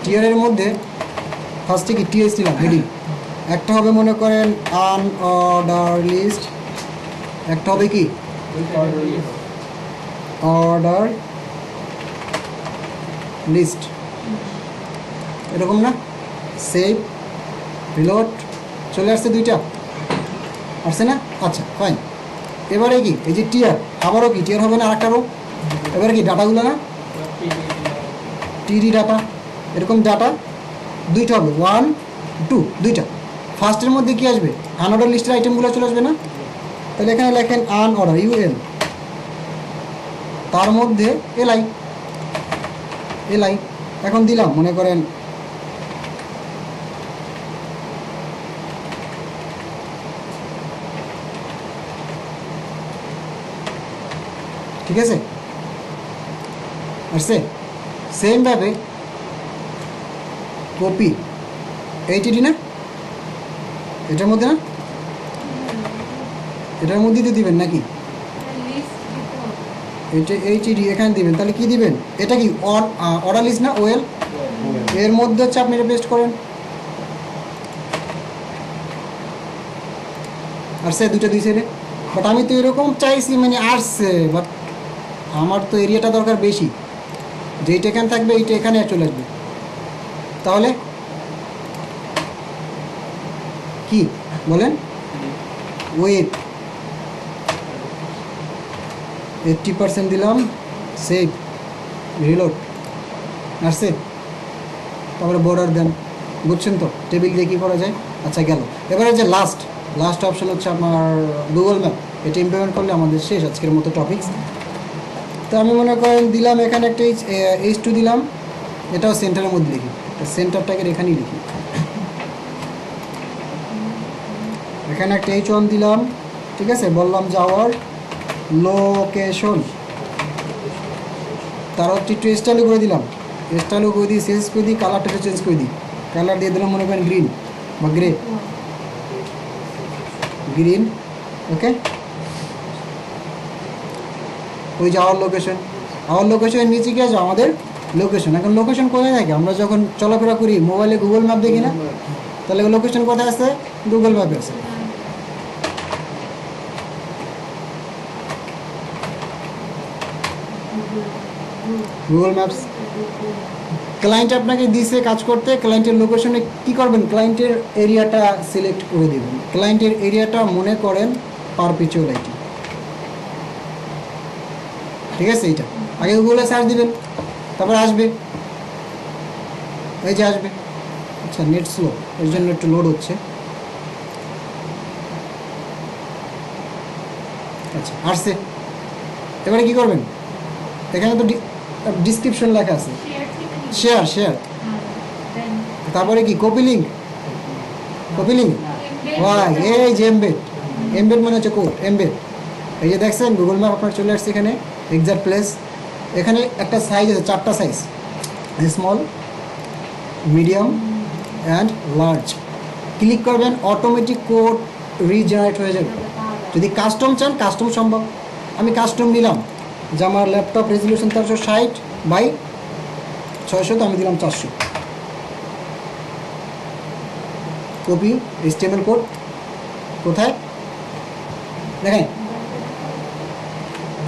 A: টিয়ারের মধ্যে ফার্স্টে কি টিএস নিলাম হেডিং। একটা হবে মনে করেন আনঅর্ডার লিস্ট, একটা হবে কি অর্ডার লিস্ট, এরকম না? সেভ, রিলোড, চলে আসছে দুইটা, আসছে না? আচ্ছা ফাইন। এবারে কি এই যে টিয়ার, আবারও কি টিয়ার হবে না আরেকটা রো? এবারে কি ডাটাগুলো না, টিডি ডাটা, এরকম ডাটা দুইটা হবে, 1 2 দুইটা। ফার্স্টের মধ্যে কি আসবে? আনঅর্ডার লিস্টের আইটেমগুলো চলে আসবে না? তাহলে এখানে লেখেন আনঅর্ডার ইউএল, তার মধ্যে এলআই, এলআই এখন দিলাম মনে করেন ঠিক আছে, আসছে। সেমভাবে কপি এইচডি না, এটার মধ্যে না, এটার মধ্যেই তো দিবেন নাকি? এটা এইচডি এখানে দিবেন, তাহলে কি দিবেন? এটা কি অর্ডার লিস্ট না ওয়েল, এর মধ্যে হচ্ছে আপনি এটা পেস্ট করেন। আসছে দুইটা দুই সাইডে, বাট আমি তো এরকম চাইছি, মানে আসছে, বাট আমার তো এরিয়াটা দরকার বেশি, যেইটা এখানে থাকবে এইটা এখানে চলে আসবে। তাহলে কি বলেন? ওয়েট 80% দিলাম, সেভ, রিলোড, আসছে। তারপরে বর্ডার দেন, বুঝছেন তো টেবিল দিয়ে কী করা যায়? আচ্ছা গেল। এবারে যে লাস্ট অপশন হচ্ছে আপনার গুগল ম্যাপ, এটা ইমপ্লিমেন্ট করলে আমাদের শেষ আজকের মতো টপিকস। তো আমি মনে করেন দিলাম এখানে একটা H2 দিলাম, এটাও সেন্টারের মধ্যে লিখি, সেন্টারটাকে এখানেই লিখি। এখানে একটা H1 দিলাম, ঠিক আছে, বললাম যাওয়ার লোকেশন, তার হচ্ছে একটু স্টাইলও করে দিলাম, স্টাইলও করে দিই, চেঞ্জ করে দিই, কালারটাকে চেঞ্জ করে দিই, কালার দিয়ে দিলাম মনে করেন গ্রিন বা গ্রে, গ্রিন, ওকে। ওই যে আওয়ার লোকেশনের নিচে গিয়ে আছে আমাদের লোকেশন। এখন লোকেশন কোথায় থাকে? আমরা যখন চলাফেরা করি মোবাইলে গুগল ম্যাপ দেখি না, তাহলে লোকেশন কোথায় আছে? গুগল ম্যাপে আছে। গুগল ম্যাপস ক্লায়েন্ট আপনাকে দিছে কাজ করতে, ক্লায়েন্টের লোকেশনে কি করবেন? ক্লায়েন্টের এরিয়াটা সিলেক্ট করে দেবেন। ক্লায়েন্টের এরিয়াটা মনে করেন পারপিচুয়ালিটি, ঠিক আছে। এইটা আগে গুগলে সার্চ দিবেন, তারপর আসবে, এই যে আসবে। আচ্ছা নেট স্লো, এর জন্য একটু লোড হচ্ছে। আচ্ছা আসছে। এবারে কি করবেন? এখানে তো ডিসক্রিপশন লেখা আছে, শেয়ার, তারপরে কি কপি লিঙ্ক, ওয়াই, এই যে এমবেড মানে হচ্ছে কোড, এমবেড। এই যে দেখছেন গুগল ম্যাপ আপনার চলে আসছে এখানে, এক্সাক্ট প্লেস। এখানে একটা সাইজ আছে, 4টা size, small, medium and large. Click করবেন, অটোমেটিক কোড রিজেনারেট হয়ে যাবে। যদি কাস্টম চান, কাস্টম সম্ভব। আমি কাস্টম নিলাম, যে আমার ল্যাপটপ রেজলিউশন 460/600, তো আমি দিলাম 400। কপি HTML কোড কোথায় দেখেন,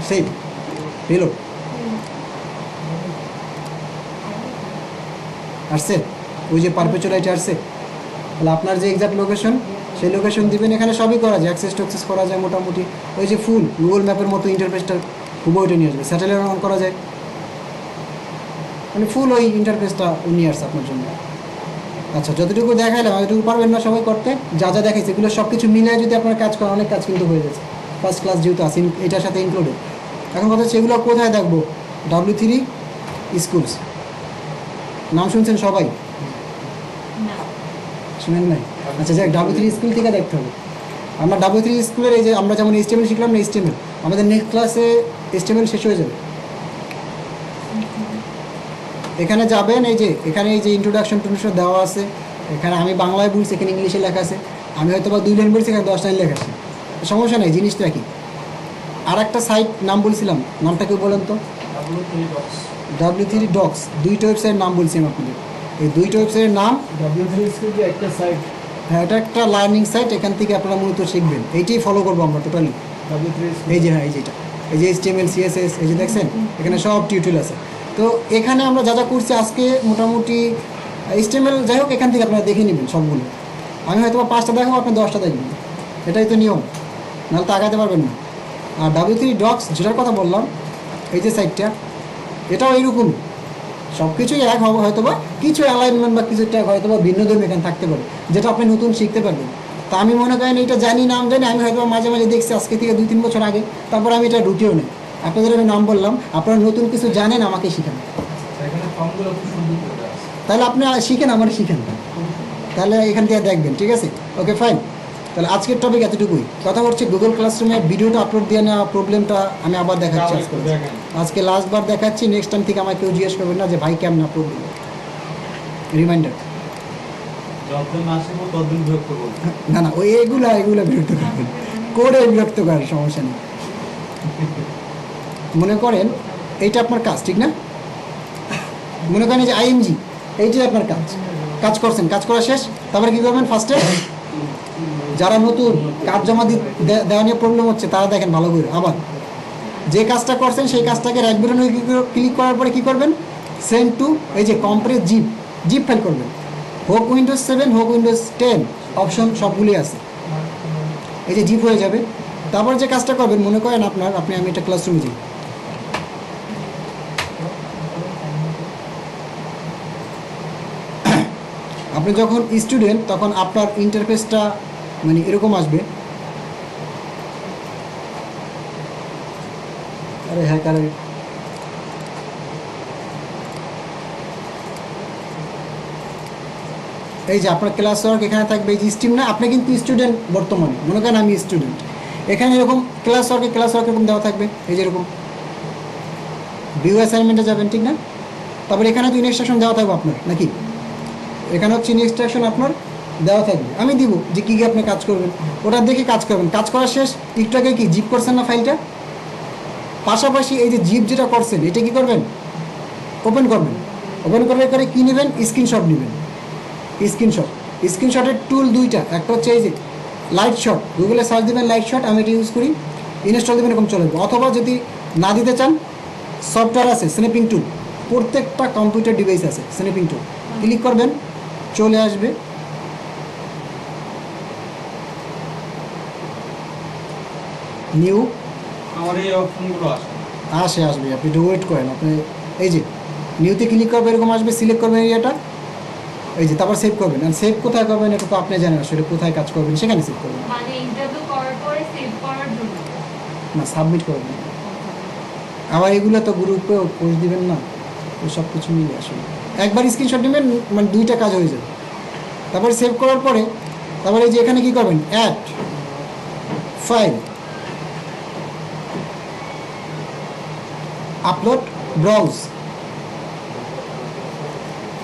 A: সেভ, রিলোড, আসছে। ওই যে পারপেচুয়ালিটি আসছে। তাহলে আপনার যে এক্সাক্ট লোকেশন, সেই লোকেশন দিবেন। এখানে সবই করা যায়, অ্যাক্সেস ট্যাক্সেস করা যায় মোটামুটি। ওই যে ফুল গুগল ম্যাপের মতো ইন্টারফেসটা হুবহু নিয়ে আসবে। স্যাটেলাইট অন করা যায়, মানে ফুল ওই ইন্টারফেসটা নিয়ে আসছে আপনার জন্য। আচ্ছা যতটুকু দেখাইলাম, এতটুকু পারবেন না সবাই করতে? যা যা দেখাইছে এগুলো সব কিছু মিলিয়ে যদি আপনার কাজ করেন, অনেক কাজ কিন্তু হয়ে যাচ্ছে। ফার্স্ট ক্লাস যেহেতু আছে, এটার সাথে ইনক্লুডেড। এখন কথা হচ্ছে এগুলো কোথায় দেখবো? W3 স্কুলস নাম শুনছেন সবাই, শুনেন নাই? আচ্ছা যাক, W3 স্কুল থেকে দেখতে হবে। আমরা W3 স্কুলের এই যে আমরা যেমন HTML শিখলাম না, HTML আমাদের নেক্সট ক্লাসে HTML শেষ হয়ে যাবে। এখানে যাবেন, এই যে এখানে এই যে ইন্ট্রোডাকশন টুডাকশন দেওয়া আছে, এখানে আমি বাংলায় বলছি, এখানে ইংলিশে লেখা আছে। আমি হয়তো বা 2 লাইন বলছি, এখানে 10 লাইন লেখা আছে, সমস্যা নেই, জিনিসটা কি। আর একটা সাইট নাম বলছিলাম, নামটা কেউ বলেন তো? W3 Docs, দুইটা ওয়েবসাইটের নাম বলছি আমি আপনাদের। এই দুইটা ওয়েবসাইটের নাম,
C: W3 স্কুল যে একটা সাইট,
A: হ্যাঁ এটা একটা লার্নিং সাইট, এখান থেকে আপনারা মূলত শিখবেন। এইটাই ফলো করবো আমরা টোটালি।
C: W3 স্কুল
A: এই যে হ্যাঁ, এই যেটা, এই যে HTML CSS, এই যে দেখছেন এখানে সব টিউটোরিয়াল আছে। তো এখানে আমরা যা যা করছি আজকে মোটামুটি HTML, যাই হোক এখান থেকে আপনারা দেখে নেবেন সবগুলো। আমি হয়তো 5টা দেখাবো, আপনি 10টা দেখবেন, এটাই তো নিয়ম, নাহলে তো আগাতে পারবেন না। আর W3 Docs যেটার কথা বললাম, এই যে সাইটটা, এটাও এইরকম, সব কিছুই এক হবে, হয়তো বা কিছু অ্যালাইনমেন্ট বা কিছু ট্যাগ হয়তো বা ভিন্ন ধর্মী এখানে থাকতে পারে, যেটা আপনি নতুন শিখতে পারবেন। তা আমি মনে করেন এটা জানি, নাম জানি, আমি হয়তো মাঝে মাঝে দেখছি আজকে থেকে 2-3 বছর আগে, তারপর আমি এটা রুটিও নেই। আপনাদের আমি নাম বললাম, আপনারা নতুন কিছু জানেন, আমাকে শিখান।
C: এখানে ফর্মগুলো খুব সুন্দর করে আছে।
A: তাহলে আপনি শিখেন, আমার শিখেন, তাহলে এখান থেকে দেখবেন, ঠিক আছে? Okay fine. তাহলে আজকের টপিক এতটুকুই। কথা হচ্ছে গুগল ক্লাসরুমে ভিডিওটা আপলোড দিয়ে নেওয়া প্রবলেমটা আমি আবার দেখাচ্ছি আজকে।
B: দেখেন
A: আজকে লাস্টবার দেখাচ্ছি, নেক্সট টাইম থেকে আমাকে কেউ জিজ্ঞেস করবেন না যে ভাই কেমন আপলোড দিল। রিমাইন্ডার।
B: যতদিন না শিখবো ততদিন বিরক্ত করবো।
A: না না, ওই এগুলা বিরক্ত করবেন, করে বিরক্ত করার সমস্যা নেই। মনে করেন এইটা আপনার কাজ, ঠিক না? মনে করেন এই যে IMG, এইটাই আপনার কাজ, কাজ করছেন, কাজ করা শেষ, তারপরে কী করবেন? ফার্স্টে যারা নতুন কাজ জমা দেওয়া নিয়ে প্রবলেম হচ্ছে, তারা দেখেন ভালো করে, আবার যে কাজটা করছেন সেই কাজটাকে রাইট বাটনে ক্লিক করার পরে কী করবেন? সেন্ড টু, এই যে কম্প্রেস জিপ ফাইল করবেন। হোক Windows 7, হোক Windows 10, অপশন সবগুলি আছে, এই যে জিপ হয়ে যাবে। তারপর যে কাজটা করবেন, মনে করেন আপনি আমি একটা ক্লাসরুমে যাই, আপনি যখন স্টুডেন্ট তখন আপনার ইন্টারফেসটা মানে এরকম আসবে। আরে হ্যাঁ, কারে এই যে আপনার ক্লাস ওয়ার্ক এখানে থাকবে, এই যে স্ট্রিম না, আপনি কিন্তু স্টুডেন্ট বর্তমানে, মনে করেন আমি স্টুডেন্ট, এখানে এরকম ক্লাস ওয়ার্ক এরকম দেওয়া থাকবে, এই যে এরকম ভিউ অ্যাসাইনমেন্টে যাবেন, ঠিক না? তারপর এখানে তো ইনস্ট্রাকশন দেওয়া থাকবে আপনার, নাকি? এখানে হচ্ছে ইনস্ট্রাকশন আপনার দেওয়া থাকবে, আমি দিব যে কী কী আপনি কাজ করবেন, ওটা দেখে কাজ করবেন। কাজ করা শেষ, একটু আগে কি জিপ করছেন না ফাইলটা, পাশাপাশি এই যে জিপ যেটা করছেন এটা কী করবেন? ওপেন করবেন। ওপেন করার পরে কী নেবেন? স্ক্রিনশট নেবেন। স্ক্রিনশটের টুল দুইটা, একটা হচ্ছে এই যে লাইট শট, গুগলে সার্চ দেবেন লাইট শট, আমি এটা ইউজ করি, ইনস্টল দেবেন, এরকম চলে যাবে। অথবা যদি না দিতে চান, সফটওয়্যার আছে স্ন্যাপিং টুল, প্রত্যেকটা কম্পিউটার ডিভাইস আছে স্ন্যাপিং টুল, ক্লিক করবেন, চলে আসবে। নিউ
B: আমার এই অপশনগুলো আসে।
A: আসবে, আপনি একটু ওয়েট করেন। আপনি এই যে নিউতে ক্লিক করবে, এরকম আসবে, সিলেক্ট করবেন এরিয়াটা, এই যে তারপর সেভ করবেন। আর সেভ কোথায় করবেন এটা তো আপনি জানেন, আসলে কোথায় কাজ করবেন সেখানে সেভ করবেন,
D: মানে ইন্টারভিউ করার পরে সেভ করার জন্য
A: না সাবমিট করবেন। আবার এগুলো তো গ্রুপে পোস্ট দিবেন না, ওই সব কিছু মিলে আসলে একবার স্ক্রিনশট নেবেন, মানে দুইটা কাজ হয়ে যাবে। তারপরে সেভ করার পরে তারপরে এই যে এখানে কী করবেন? Add file, upload, browse.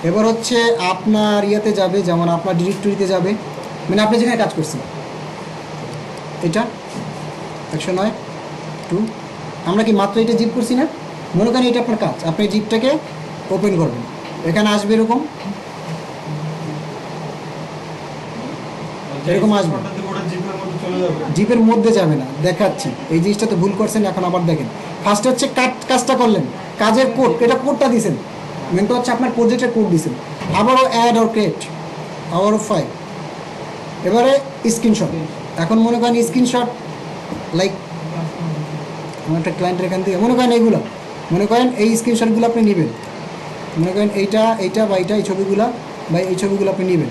A: এবার হচ্ছে আপনার ইয়েতে যাবে, যেমন আপনার ডিরেক্টরিতে যাবে, মানে আপনি যেখানে কাজ করছেন, এটা 109.2, আমরা কি মাত্র এটা জিপ করছি না? মনে করেন এটা আপনার কাজ, আপনি জিপটাকে ওপেন করবেন, এখানে আসবে এরকম আসবে। জিপের মধ্যে যাবে না, দেখাচ্ছি, এই জিনিসটা তো ভুল করছেন। এখন আবার দেখেন, ফার্স্ট হচ্ছে কাজটা করলেন, কাজের কোড, এটা কোডটা দিয়েছেন, মেনটা হচ্ছে আপনার প্রজেক্টের কোড দিয়েছেন, আবারও অ্যাড অর ক্রিয়েট, আবারও ফাইল, এবারে স্ক্রিনশট। এখন মনে করেন স্ক্রিনশট, লাইক আমার একটা ক্লায়েন্টের এখান থেকে মনে করেন এইগুলো, মনে করেন এই স্ক্রিনশটগুলো আপনি নেবেন, মনে করেন এইটা বা এইটা, এই ছবিগুলো বা এই ছবিগুলো আপনি নেবেন,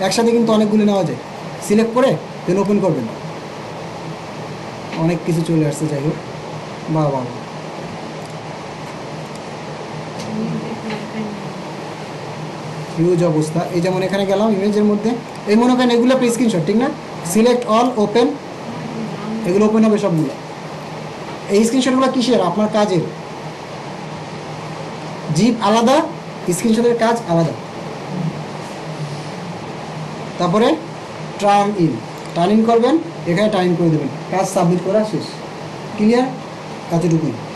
A: একসাথে কিন্তু অনেকগুলো নেওয়া যায়। সিলেক্ট করে দেন ওপেন করবেন, অনেক কিছু চলে আসছে, যাই হোক, বাহ, হিউজ অবস্থা। এই যেমন এখানে গেলাম ইমেজের মধ্যে, এই মনে করেন এগুলো একটা স্ক্রিনশট, ঠিক না? সিলেক্ট অল, ওপেন, এগুলো ওপেন হবে সবগুলো। এই স্ক্রিনশটগুলো কিসের? আপনার কাজের। জিপ আলাদা, স্ক্রিনশটের কাজ আলাদা। তারপরে টার্ন ইন করবেন, এখানে টার্ন ইন করে দেবেন, কাজ সাবমিট করা শেষ। ক্লিয়ার? এতটুকুই।